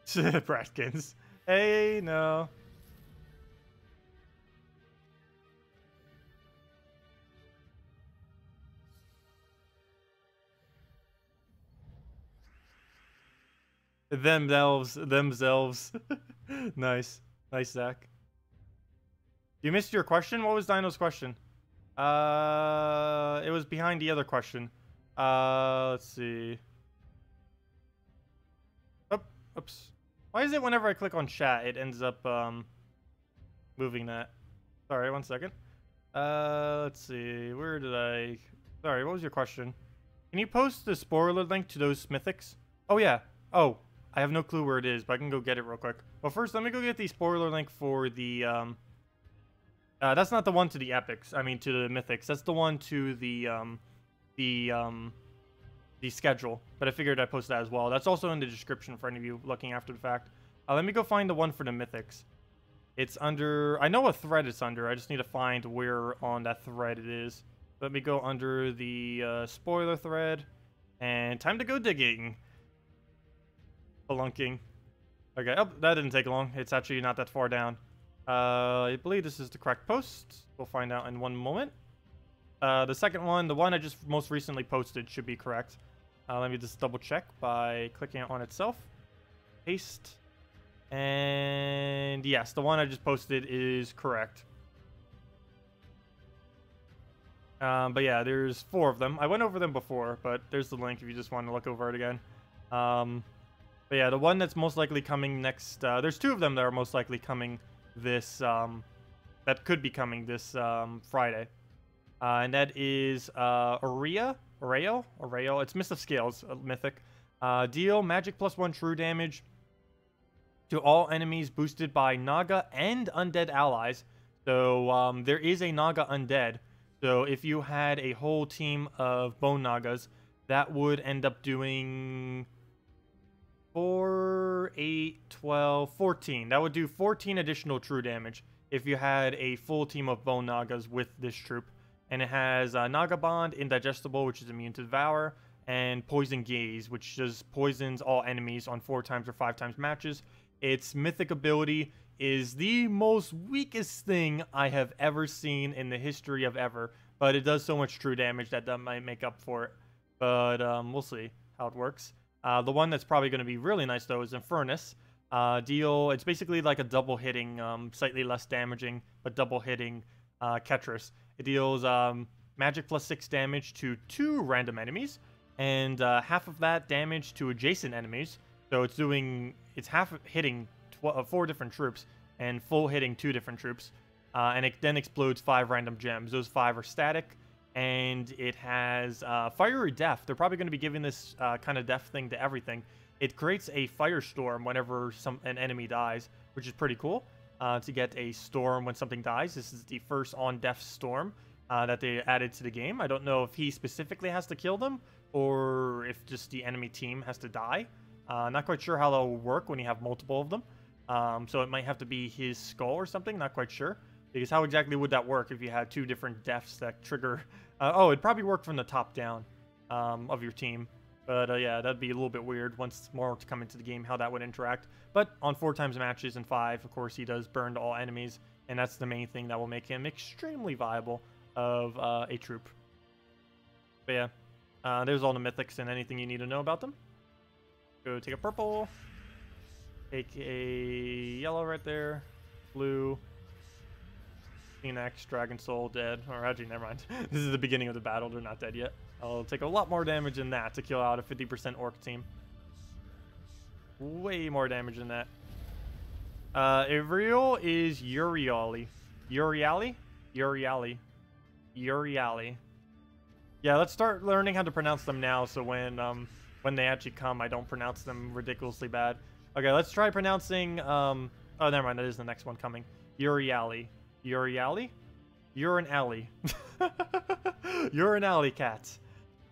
Speaker 1: Bratkins. Hey, no. Themselves. Nice. Nice, Zach. You missed your question? What was Dino's question? It was behind the other question. Let's see. Oh, oops. Why is it whenever I click on chat, it ends up, moving that? Sorry, 1 second. Let's see. Where did I... Sorry, what was your question? Can you post the spoiler link to those mythics? Oh, yeah. Oh, I have no clue where it is, but I can go get it real quick. Well, first, let me go get the spoiler link for the, that's not the one to the epics. I mean, to the mythics. That's the one to the schedule. But I figured I'd post that as well. That's also in the description for any of you looking after the fact. Let me go find the one for the mythics. It's under... I know what thread it's under. I just need to find where on that thread it is. Let me go under the spoiler thread. And time to go digging. Spelunking. Okay, oh, that didn't take long. It's actually not that far down. I believe this is the correct post. We'll find out in one moment. The second one, the one I just most recently posted, should be correct. Let me just double check by clicking on itself. Paste. And yes, the one I just posted is correct. But yeah, there's 4 of them. I went over them before, but there's the link if you just want to look over it again. But yeah, the one that's most likely coming next... there's 2 of them that are most likely coming this... that could be coming this Friday. And that is Areo. It's Mist of Scales, Mythic. Deal magic +1 true damage to all enemies boosted by Naga and Undead allies. So there is a Naga Undead. So if you had a whole team of Bone Nagas, that would end up doing 4, 8, 12, 14. That would do 14 additional true damage if you had a full team of Bone Nagas with this troop. And it has Naga Bond, Indigestible, which is immune to Devour, and Poison Gaze, which just poisons all enemies on 4 times or 5 times matches. Its mythic ability is the most weakest thing I have ever seen in the history of ever, but it does so much true damage that might make up for it. But we'll see how it works. The one that's probably going to be really nice, though, is Infernus. It's basically like a double-hitting, slightly less damaging, but double-hitting Ketris. It deals magic +6 damage to 2 random enemies, and half of that damage to adjacent enemies. So it's half hitting 4 different troops, and full hitting 2 different troops. And it then explodes 5 random gems. Those 5 are static, and it has Fiery Death. They're probably going to be giving this kind of death thing to everything. It creates a firestorm whenever an enemy dies, which is pretty cool. To get a storm when something dies. This is the first on-death storm that they added to the game. I don't know if he specifically has to kill them, or if just the enemy team has to die. Not quite sure how that will work when you have multiple of them. So it might have to be his skull or something, not quite sure. Because how exactly would that work if you had 2 different deaths that trigger... it'd probably work from the top down of your team. But yeah, that'd be a little bit weird once more to come into the game, how that would interact. But on 4 times matches and 5, of course, he does burn to all enemies. And that's the main thing that will make him extremely viable of a troop. But yeah, there's all the mythics and anything you need to know about them. Go take a purple. Take a yellow right there. Blue. Phoenix, Dragon Soul, dead. Or actually, never mind. This is the beginning of the battle. They're not dead yet. I'll take a lot more damage than that to kill out a 50% Orc team. Way more damage than that. Ivriel is Uriali. Uriali? Uriali. Uriali. Yeah, let's start learning how to pronounce them now, so when they actually come, I don't pronounce them ridiculously bad. Okay, let's try pronouncing, oh, never mind, that is the next one coming. Uriali. Uriali? You're an alley. You're an alley cat.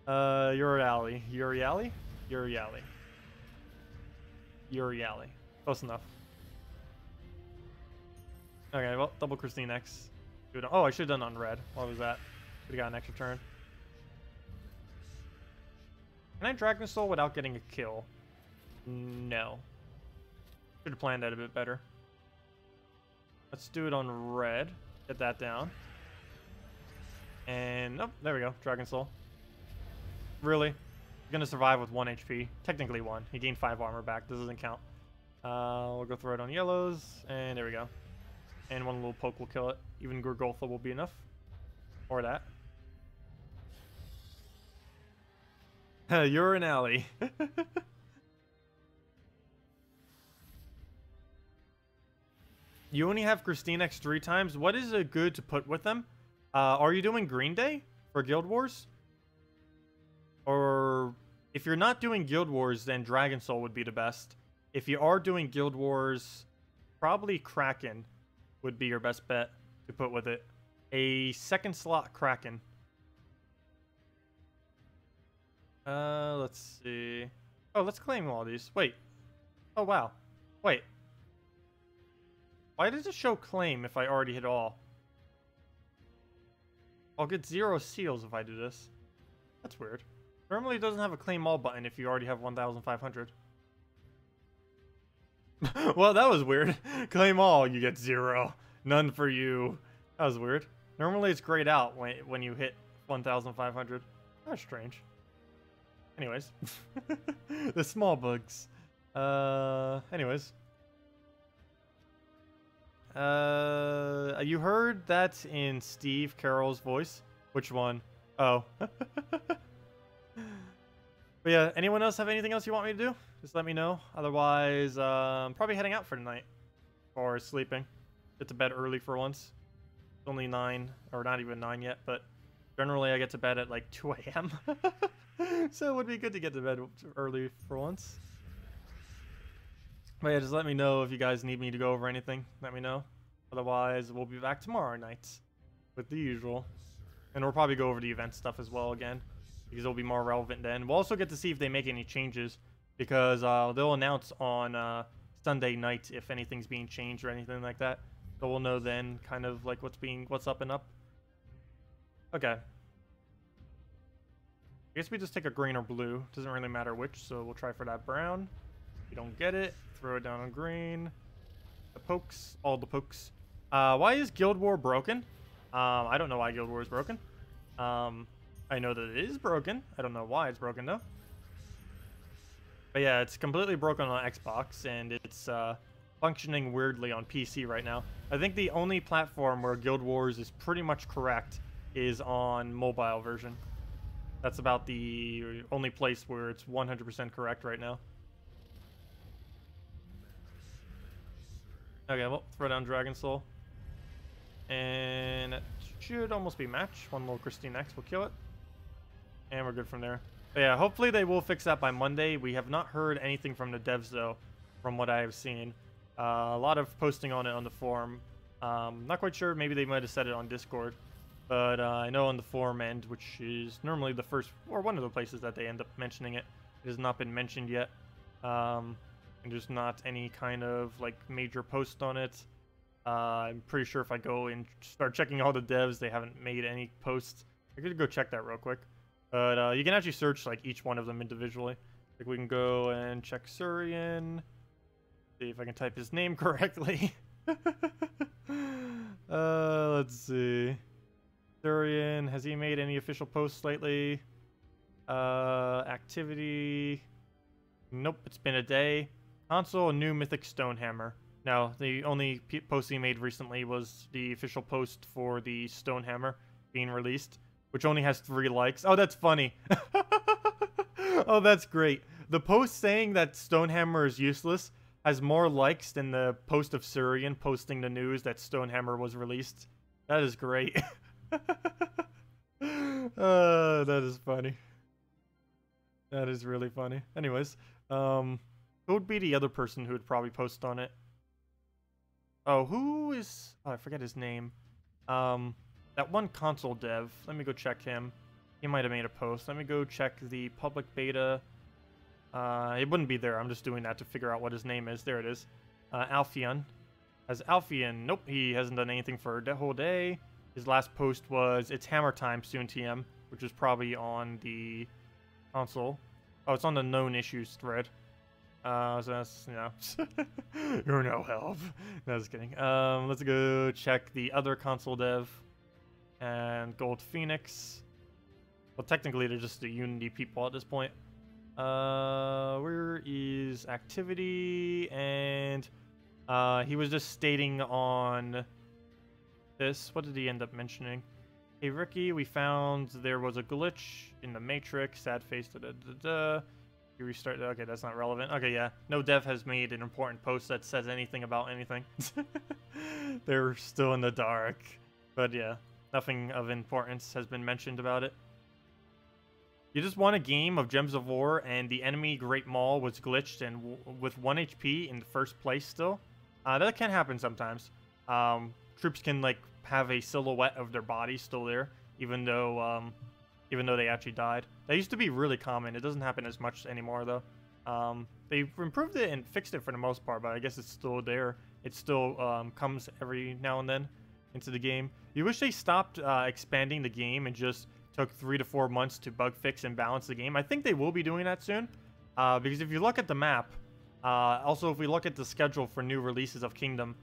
Speaker 1: You're an alley. Uriali? Uriali. Uriali. Close enough. Okay, well, double Christine X. Oh, I should have done on red. What was that? Could have got an extra turn. Can I Dragon Soul without getting a kill? No. Should have planned that a bit better. Let's do it on red. Get that down. And, oh, there we go. Dragon Soul. Really? He's gonna survive with 1 HP. Technically 1. He gained 5 armor back. This doesn't count. We'll go throw it on yellows. And there we go. And one little poke will kill it. Even Gurgoltha will be enough. Or that. You're an ally. You only have KrissTigger 3 times. What is good to put with them? Are you doing Green Day for Guild Wars? Or if you're not doing Guild Wars, then Dragon Soul would be the best. If you are doing Guild Wars, probably Kraken would be your best bet to put with it. A second slot Kraken. Let's see. Oh, let's claim all these. Wait. Oh, wow. Wait. Why does it show claim if I already hit all? I'll get 0 seals if I do this. That's weird. Normally it doesn't have a claim all button if you already have 1,500. Well, that was weird. Claim all, you get 0. None for you. That was weird. Normally it's grayed out when you hit 1,500. That's strange. Anyways. The small bugs. Anyways. You heard that in Steve Carroll's voice? Which one? Oh. But yeah, anyone else have anything else you want me to do? Just let me know. Otherwise, I'm probably heading out for tonight. Or sleeping. Get to bed early for once. It's only 9, or not even 9 yet, but generally I get to bed at like 2 a.m. So it would be good to get to bed early for once. But yeah, just let me know if you guys need me to go over anything. Let me know. Otherwise, we'll be back tomorrow night with the usual. And we'll probably go over the event stuff as well again, because it'll be more relevant then. We'll also get to see if they make any changes, because they'll announce on Sunday night if anything's being changed or anything like that. So we'll know then kind of like what's up and up. Okay. I guess we just take a green or blue. Doesn't really matter which, so we'll try for that brown. If you don't get it, throw it down on green. The pokes, all the pokes. Why is Guild War broken? I don't know why Guild War is broken. I know that it is broken. I don't know why it's broken though. But yeah, it's completely broken on Xbox, and it's functioning weirdly on PC right now. I think the only platform where Guild Wars is pretty much correct is on mobile version. That's about the only place where it's 100% correct right now. Okay, well, throw down Dragon Soul. And it should almost be match. One little KrissTigger will kill it. And we're good from there. But yeah, hopefully they will fix that by Monday. We have not heard anything from the devs, though, from what I have seen. A lot of posting on it on the forum. Not quite sure. Maybe they might have said it on Discord. But I know on the forum end, which is normally the first, or one of the places that they end up mentioning it, it has not been mentioned yet. And there's not any kind of like major post on it. I'm pretty sure if I go and start checking all the devs, they haven't made any posts. I could go check that real quick. But you can actually search like each one of them individually. Like we can go and check Surian. See if I can type his name correctly. Let's see. Surian, has he made any official posts lately? Activity. Nope, it's been a day. Console, a new Mythic Stonehammer. Now, the only post he made recently was the official post for the Stonehammer being released, which only has 3 likes. Oh, that's funny. Oh, that's great. The post saying that Stonehammer is useless has more likes than the post of Surian posting the news that Stonehammer was released. That is great. That is funny. That is really funny. Anyways, who would be the other person who would probably post on it? Oh, who is... Oh, I forget his name. That one console dev. Let me go check him. He might have made a post. Let me go check the public beta. It wouldn't be there. I'm just doing that to figure out what his name is. There it is. Alfian. As Alfian, nope, he hasn't done anything for the whole day. His last post was, it's hammer time soon TM, which is probably on the console. Oh, it's on the known issues thread. So that's, you know, you're no help. No, just kidding. Let's go check the other console dev and Gold Phoenix. Well, technically they're just the Unity people at this point. Where is activity? And he was just stating on this. What did he end up mentioning? Hey Ricky, we found there was a glitch in the Matrix. Sad face. Da da da da. You restart. Okay, that's not relevant. Okay, yeah. No dev has made an important post that says anything about anything. They're still in the dark. But yeah, nothing of importance has been mentioned about it. You just won a game of Gems of War, and the enemy Great Maul was glitched and with 1 HP in the first place still. That can happen sometimes. Troops can like have a silhouette of their body still there, even though they actually died. That used to be really common. It doesn't happen as much anymore though. They've improved it and fixed it for the most part, but I guess it's still there. It still comes every now and then into the game. You wish they stopped expanding the game and just took 3 to 4 months to bug fix and balance the game. I think they will be doing that soon, because if you look at the map, also if we look at the schedule for new releases of Kingdom,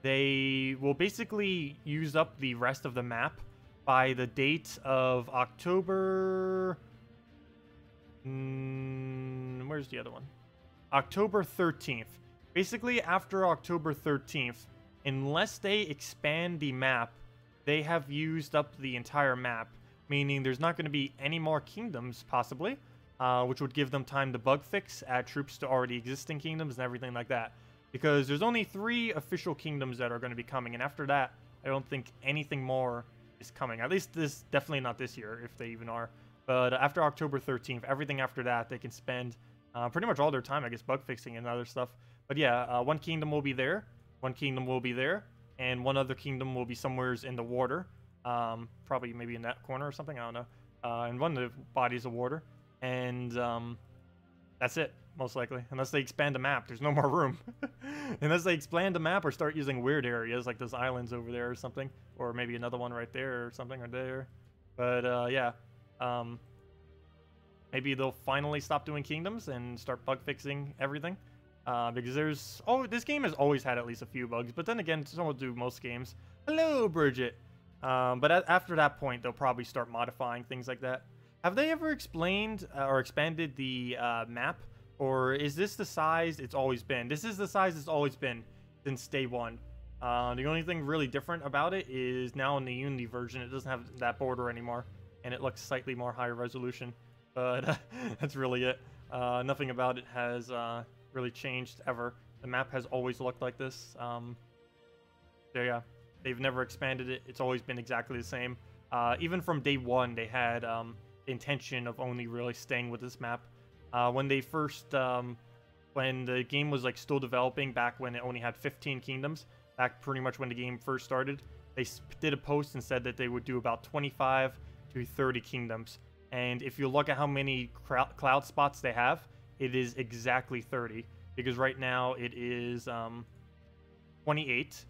Speaker 1: they will basically use up the rest of the map by the date of October... where's the other one? October 13th. Basically, after October 13th, unless they expand the map, they have used up the entire map, meaning there's not going to be any more kingdoms, possibly, which would give them time to bug fix, add troops to already existing kingdoms, and everything like that. Because there's only 3 official kingdoms that are going to be coming, and after that, I don't think anything more is coming. At least this, definitely not this year, if they even are. But after October 13th, everything after that, they can spend pretty much all their time, I guess, bug fixing and other stuff. But yeah, 1 kingdom will be there, 1 kingdom will be there, and 1 other kingdom will be somewheres in the water. Probably maybe in that corner or something, I don't know. And 1 of the bodies of water. And that's it, most likely. Unless they expand the map, there's no more room. Unless they expand the map or start using weird areas, like those islands over there or something. Or maybe another one right there or something right there. But yeah. Maybe they'll finally stop doing kingdoms and start bug fixing everything. Because there's... Oh, this game has always had at least a few bugs. But then again, so will do most games. Hello, Bridget. But after that point, they'll probably start modifying things like that. Have they ever explained or expanded the map? Or is this the size it's always been? This is the size it's always been since day 1. The only thing really different about it is now in the Unity version, it doesn't have that border anymore. And it looks slightly more higher resolution. But that's really it. Nothing about it has really changed ever. The map has always looked like this. So yeah, they've never expanded it. It's always been exactly the same. Even from day 1, they had the intention of only really staying with this map. When they first, when the game was like still developing, back when it only had 15 kingdoms, back pretty much when the game first started, they did a post and said that they would do about 25 to 30 kingdoms. And if you look at how many cloud spots they have, it is exactly 30. Because right now it is 28,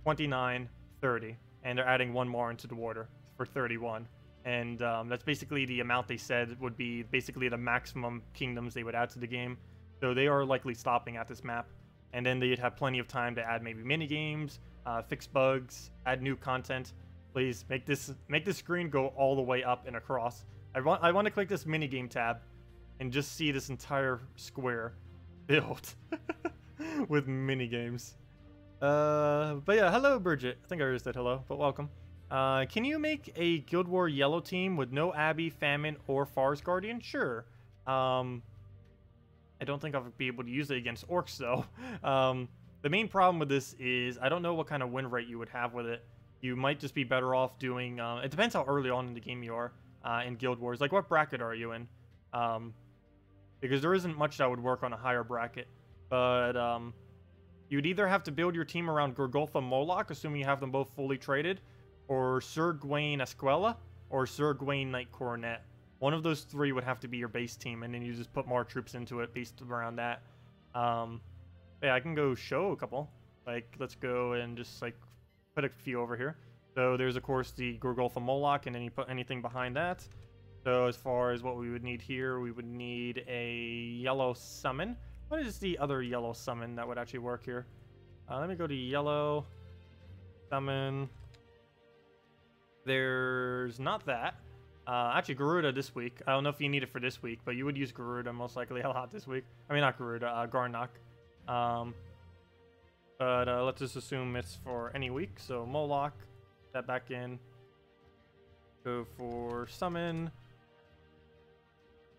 Speaker 1: 29, 30. And they're adding 1 more into the water for 31. And that's basically the amount they said would be basically the maximum kingdoms they would add to the game. So they are likely stopping at this map. And then they'd have plenty of time to add maybe mini-games, fix bugs, add new content. Please make this screen go all the way up and across. I want to click this mini-game tab and just see this entire square filled with mini-games. But yeah, hello, Bridget. I think I already said hello, but welcome. Can you make a Guild War yellow team with no Abbey, Famine, or Forest Guardian? Sure. I don't think I'll be able to use it against Orcs, though. The main problem with this is I don't know what kind of win rate you would have with it. You might just be better off doing... it depends how early on in the game you are in Guild Wars. Like, what bracket are you in? Because there isn't much that would work on a higher bracket. But you'd either have to build your team around Gorgulfa Moloch, assuming you have them both fully traded, or Sir Gawain Esquella, or Sir Gawain Knight Coronet. One of those 3 would have to be your base team, and then you just put more troops into it based around that. Yeah, I can go show a couple. Like, let's go and just, like, put a few over here. So there's, of course, the Gorgulfa Moloch, and then you put anything behind that. So as far as what we would need here, we would need a yellow summon. What is the other yellow summon that would actually work here? Let me go to yellow summon. There's not that. Actually, Garuda this week. I don't know if you need it for this week, but you would use Garuda most likely a lot this week. I mean, not Garuda, Garnock. But let's just assume it's for any week. So Moloch, that back in. Go for summon.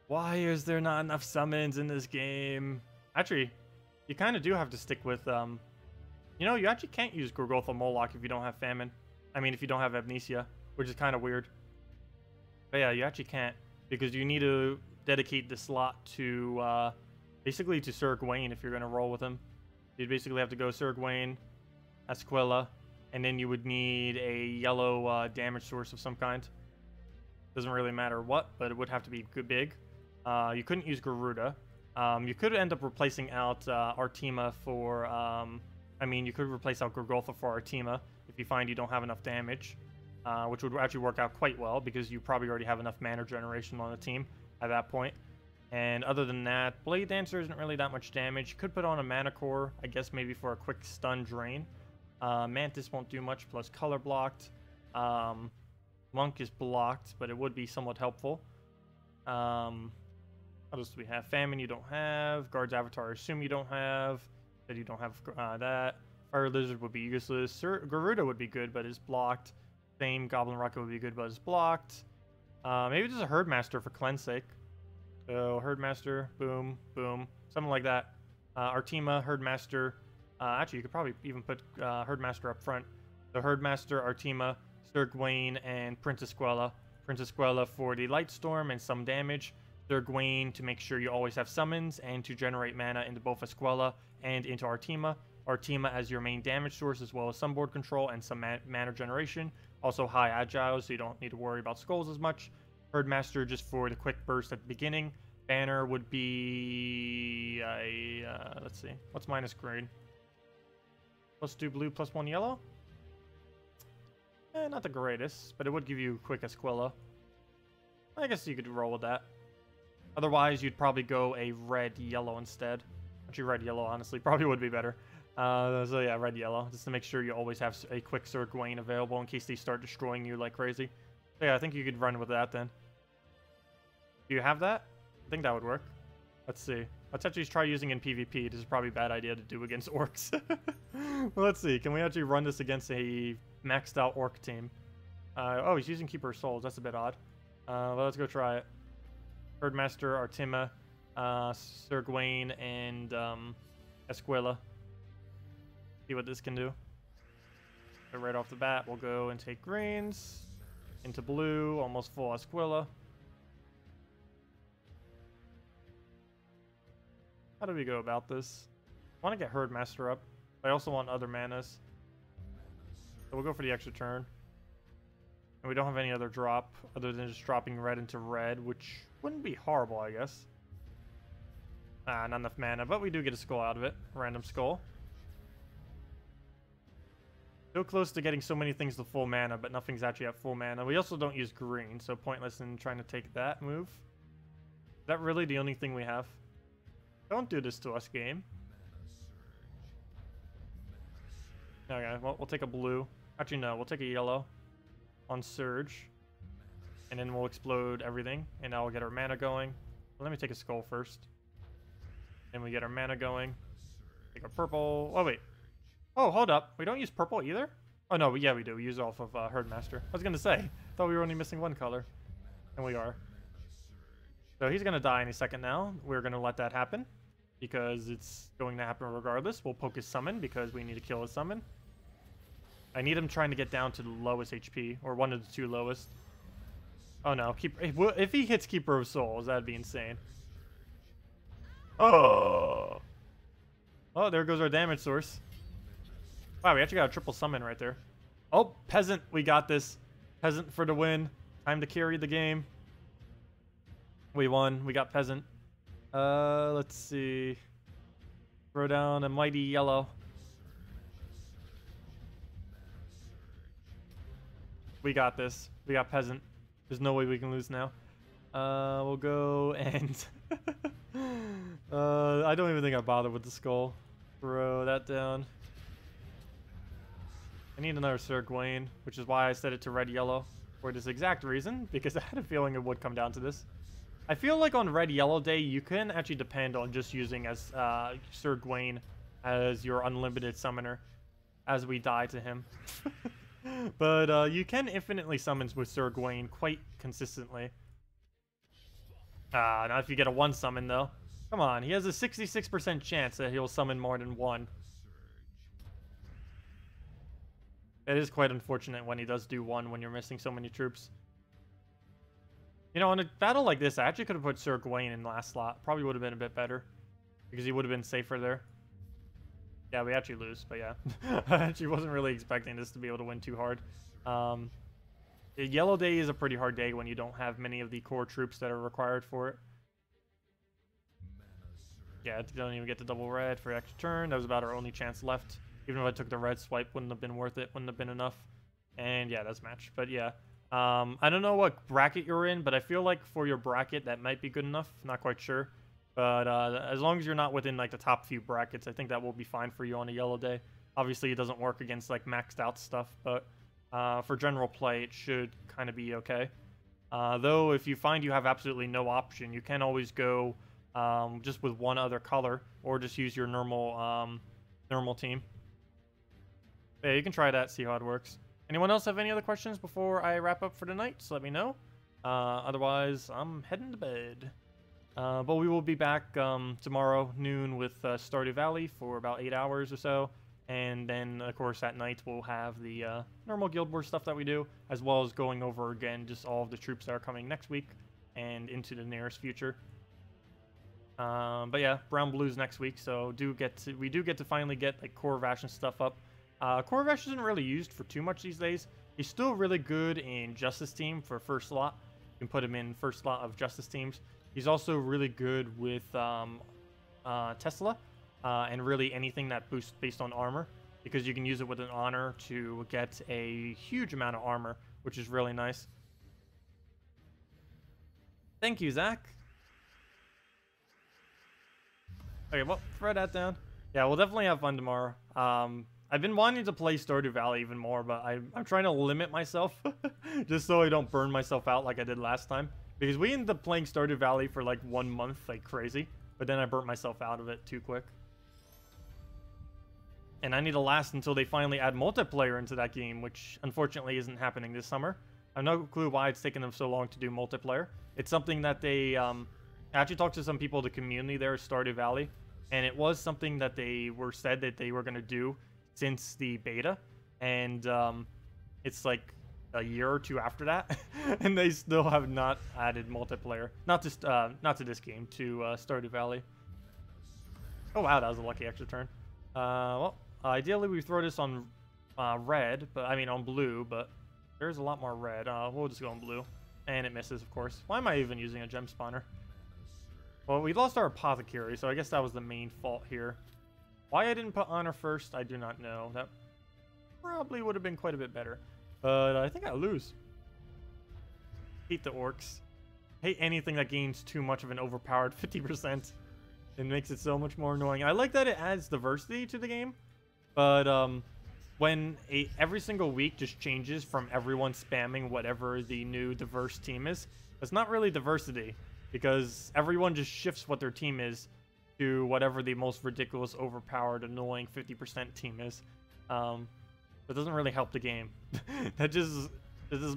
Speaker 1: Why is there not enough summons in this game? Actually, you kind of do have to stick with, you know, you actually can't use Gorgotha Moloch if you don't have Famine. I mean, if you don't have Amnesia, which is kind of weird. But yeah, you actually can't, because you need to dedicate the slot to, basically to Sir Gawain if you're going to roll with him. You'd basically have to go Sir Gawain, Esquilla, and then you would need a yellow damage source of some kind. Doesn't really matter what, but it would have to be big. You couldn't use Garuda. You could end up replacing out Artima for, I mean, you could replace out Gorgotha for Artima if you find you don't have enough damage, which would actually work out quite well because you probably already have enough mana generation on the team at that point. And other than that, Blade Dancer isn't really that much damage. You could put on a Mana Core, I guess maybe for a quick stun drain. Mantis won't do much, plus color blocked. Monk is blocked, but it would be somewhat helpful. What else do we have? Famine you don't have. Guard's Avatar I assume you don't have. That you don't have that. Fire Lizard would be useless. Garuda would be good, but it's blocked. Same Goblin Rocket would be good, but it's blocked. Maybe just a Herdmaster for cleanse sake. So Herdmaster, boom, boom, something like that. Artima, Herdmaster. Actually, you could probably even put Herdmaster up front. So Herdmaster, Artima, Sir Gawain, and Princess Esquilla. Princess Esquilla for the Light Storm and some damage. Sir Gawain to make sure you always have summons and to generate mana into both Esquilla and into Artima. Artima as your main damage source as well as some board control and some mana generation. Also high agile, so you don't need to worry about skulls as much. Herdmaster just for the quick burst at the beginning. Banner would be let's see, what's minus green? +2 blue, +1 yellow? Not the greatest, but it would give you quick Esquilla. I guess you could roll with that. Otherwise, you'd probably go a red-yellow instead. Actually, red-yellow, honestly, probably would be better. So yeah, red-yellow, just to make sure you always have a quick Sir Gawain available in case they start destroying you like crazy. So yeah, I think you could run with that then. Do you have that? I think that would work. Let's see. Let's actually try using in PvP. This is probably a bad idea to do against orcs. Well, let's see. Can we actually run this against a maxed out orc team? Oh, he's using Keeper of Souls. That's a bit odd. Well, let's go try it. Herdmaster, Artima, Sir Gawain, and Esquilla. See what this can do. So right off the bat, we'll go and take greens. Into blue, almost full Esquilla. How do we go about this? I want to get Herdmaster up. I also want other manas. So we'll go for the extra turn. And we don't have any other drop other than just dropping red into red, which wouldn't be horrible, I guess. Not enough mana, but we do get a skull out of it. Random skull. So close to getting so many things to full mana, but nothing's actually at full mana. We also don't use green, so pointless in trying to take that move. Is that really the only thing we have? Don't do this to us, game. Okay, well, we'll take a blue. Actually, no, we'll take a yellow on Surge. And then we'll explode everything, and now we'll get our mana going. Well, let me take a skull first. Then we get our mana going. Take a purple. Oh, wait. Oh, hold up. We don't use purple either? Oh, no, yeah, we do. We use it off of Herdmaster. I was going to say. Thought we were only missing one color. And we are. So he's going to die any second now. We're going to let that happen. Because it's going to happen regardless. We'll poke his summon because we need to kill his summon. I need him trying to get down to the lowest HP. Or one of the two lowest. Oh no. If he hits Keeper of Souls, that'd be insane. Oh! Oh, there goes our damage source. Wow, we actually got a triple summon right there. Oh, Peasant. We got this. Peasant for the win. Time to carry the game. We won. We got Peasant. Let's see. Throw down a mighty yellow. We got this. We got Peasant. There's no way we can lose now. We'll go and I don't even think I bothered with the skull. Throw that down. I need another Sir Gawain, which is why I set it to red-yellow for this exact reason, because I had a feeling it would come down to this. I feel like on red-yellow day, you can actually depend on just using as Sir Gawain as your unlimited summoner as we die to him. But you can infinitely summon with Sir Gawain quite consistently. Not if you get a one summon, though. Come on, he has a 66% chance that he'll summon more than one. It is quite unfortunate when he does do one when you're missing so many troops. You know, in a battle like this, I actually could have put Sir Gawain in the last slot. Probably would have been a bit better, because he would have been safer there. Yeah, we actually lose, but yeah. I actually wasn't really expecting this to be able to win too hard. Yellow day is a pretty hard day when you don't have many of the core troops that are required for it. Yeah, don't even get the double red for extra turn. That was about our only chance left. Even if I took the red swipe, wouldn't have been worth it. Wouldn't have been enough. And yeah, that's match. But yeah, I don't know what bracket you're in, but I feel like for your bracket, that might be good enough. Not quite sure. But as long as you're not within like the top few brackets, I think that will be fine for you on a yellow day. Obviously, it doesn't work against like maxed out stuff, but for general play, it should kind of be okay. Though, if you find you have absolutely no option, you can always go just with one other color, or just use your normal team. Yeah, you can try that, see how it works. Anyone else have any other questions before I wrap up for tonight? So let me know. Otherwise, I'm heading to bed. But we will be back tomorrow noon with Stardew Valley for about 8 hours or so. And then, of course, at night we'll have the normal Guild Wars stuff that we do, as well as going over again just all of the troops that are coming next week and into the nearest future. But yeah, Brown Blues next week, so we do get to finally get like Core Vash and stuff up. Core Vash isn't really used for too much these days. He's still really good in Justice Team for first slot. You can put him in first slot of Justice Teams. He's also really good with Tesla and really anything that boosts based on armor, because you can use it with an honor to get a huge amount of armor, which is really nice. Thank you, Zach. Okay, well, throw that down. Yeah, we'll definitely have fun tomorrow. I've been wanting to play Stardew Valley even more, but I'm trying to limit myself just so I don't burn myself out like I did last time. Because we ended up playing Stardew Valley for like 1 month like crazy, but then I burnt myself out of it too quick. And I need to last until they finally add multiplayer into that game, which unfortunately isn't happening this summer. I have no clue why it's taken them so long to do multiplayer. It's something that they... I actually talked to some people in the community there at Stardew Valley, and it was something that they said that they were going to do since the beta, and it's like a year or two after that, and they still have not added multiplayer. Not to this game, to Stardew Valley. Oh wow, that was a lucky extra turn. Well, ideally we throw this on red, but I mean on blue, but there's a lot more red. We'll just go on blue, and it misses, of course. Why am I even using a gem spawner? Well, we lost our apothecary, so I guess that was the main fault here. Why I didn't put honor first, I do not know. That probably would have been quite a bit better. But I think I lose. Hate the orcs. Hate anything that gains too much of an overpowered 50%. It makes it so much more annoying. I like that it adds diversity to the game. But when every single week just changes from everyone spamming whatever the new diverse team is, it's not really diversity. Because everyone just shifts what their team is to whatever the most ridiculous, overpowered, annoying 50% team is. It doesn't really help the game. That just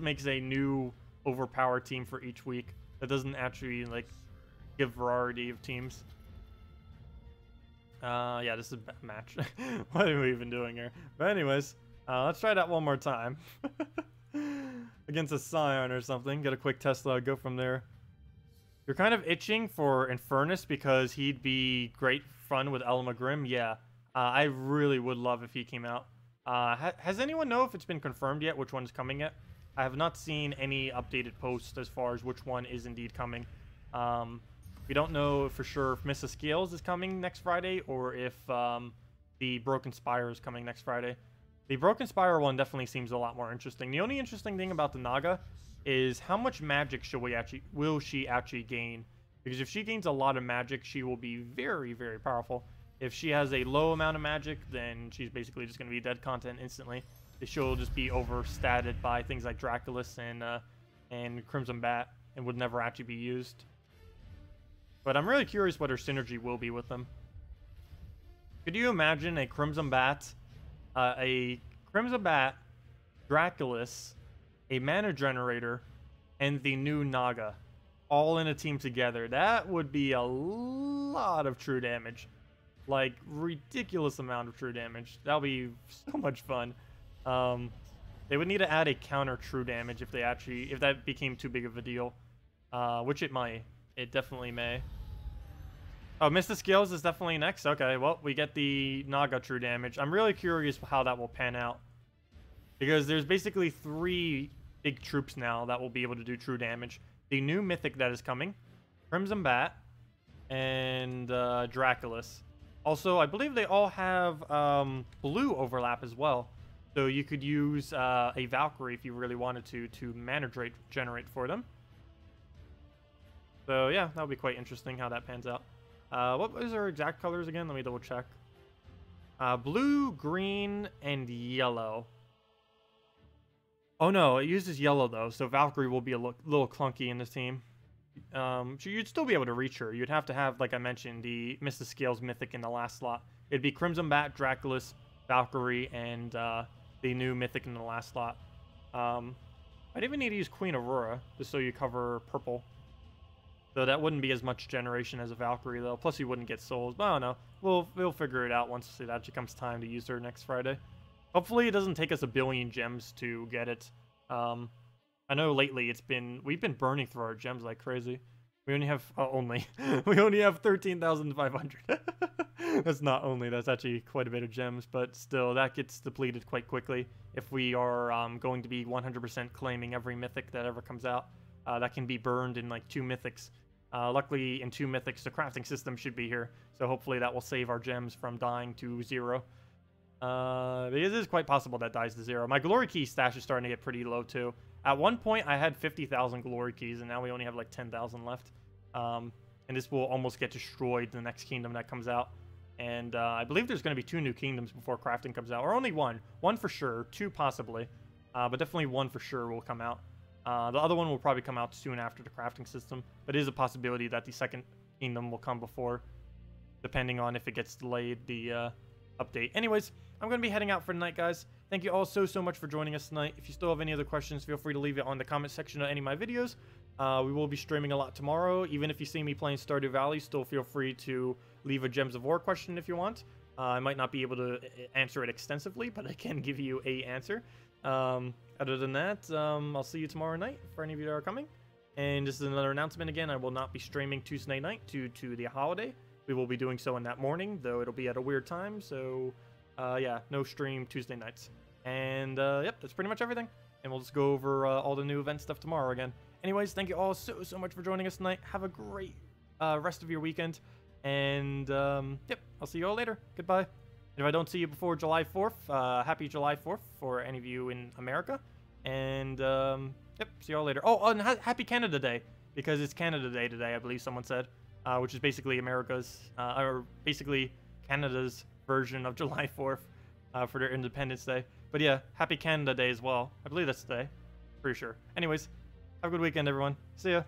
Speaker 1: makes a new overpowered team for each week. That doesn't actually like give variety of teams. Yeah, this is a match. What are we even doing here? But anyways, let's try that one more time. Against a Scion or something. Get a quick Tesla, go from there. You're kind of itching for Infernus because he'd be great fun with Elamagrim. Yeah, I really would love if he came out. Has anyone know if it's been confirmed yet, which one's coming yet? I have not seen any updated posts as far as which one is indeed coming. We don't know for sure if Mrs. Scales is coming next Friday or if the Broken Spire is coming next Friday. The Broken Spire one definitely seems a lot more interesting. The only interesting thing about the Naga is how much magic will she actually gain Because if she gains a lot of magic, she will be very, very powerful. If she has a low amount of magic, then she's basically just going to be dead content instantly. She'll just be overstated by things like Draculus and Crimson Bat, and would never actually be used. But I'm really curious what her synergy will be with them. Could you imagine a Crimson Bat, Draculus, a mana generator, and the new Naga all in a team together? That would be a lot of true damage. Like, ridiculous amount of true damage. That'll be so much fun. They would need to add a counter true damage if that became too big of a deal. Which it might. It definitely may. Oh, Mr. Scales is definitely next. Okay, well, we get the Naga true damage. I'm really curious how that will pan out. Because there's basically 3 big troops now that will be able to do true damage. The new Mythic that is coming, Crimson Bat, and Draculus. Also, I believe they all have blue overlap as well. So you could use a Valkyrie if you really wanted to mana generate for them. So yeah, that would be quite interesting how that pans out. What was their exact colors again? Let me double check. Blue, green, and yellow. Oh no, it uses yellow though, so Valkyrie will be a little clunky in this team. So you'd still be able to reach her. You'd have to have, like I mentioned, the Mr. Scales Mythic in the last slot. It'd be Crimson Bat, Draculus, Valkyrie, and the new Mythic in the last slot. I'd even need to use Queen Aurora, just so you cover purple. So that wouldn't be as much generation as a Valkyrie, though. Plus, you wouldn't get souls. But I don't know. We'll figure it out once it actually comes time to use her next Friday. Hopefully, it doesn't take us a billion gems to get it. I know lately we've been burning through our gems like crazy. We only have we only have 13,500. That's not only, that's actually quite a bit of gems, but still that gets depleted quite quickly if we are going to be 100% claiming every mythic that ever comes out. That can be burned in like 2 mythics. Luckily, in 2 mythics, the crafting system should be here, so hopefully that will save our gems from dying to 0. It is quite possible that dies to 0. My glory key stash is starting to get pretty low too. At one point, I had 50,000 glory keys, and now we only have like 10,000 left. And this will almost get destroyed in the next kingdom that comes out. And I believe there's going to be 2 new kingdoms before crafting comes out, or only 1. 1 for sure, 2 possibly, but definitely 1 for sure will come out. The other one will probably come out soon after the crafting system, but it is a possibility that the second kingdom will come before, depending on if it gets delayed, the update. Anyways, I'm going to be heading out for tonight, guys. Thank you all so much for joining us tonight. If you still have any other questions, feel free to leave it on the comment section of any of my videos. We will be streaming a lot tomorrow. Even if you see me playing Stardew Valley, still feel free to leave a Gems of War question if you want. I might not be able to answer it extensively, but I can give you a answer. Other than that, I'll see you tomorrow night for any of you that are coming. And just another announcement again, I will not be streaming Tuesday night due to the holiday. We will be doing so in that morning, though it'll be at a weird time. So, yeah, no stream Tuesday nights. And, yep, that's pretty much everything. And we'll just go over all the new event stuff tomorrow again. Anyways, thank you all so much for joining us tonight. Have a great rest of your weekend. And, yep, I'll see you all later. Goodbye. If I don't see you before July 4th, happy July 4th for any of you in America. And, yep, see you all later. Oh, and happy Canada Day, because it's Canada Day today, I believe someone said, which is basically America's, or basically Canada's version of July 4th for their Independence Day. But yeah, happy Canada Day as well. I believe that's today. Pretty sure. Anyways, have a good weekend, everyone. See ya.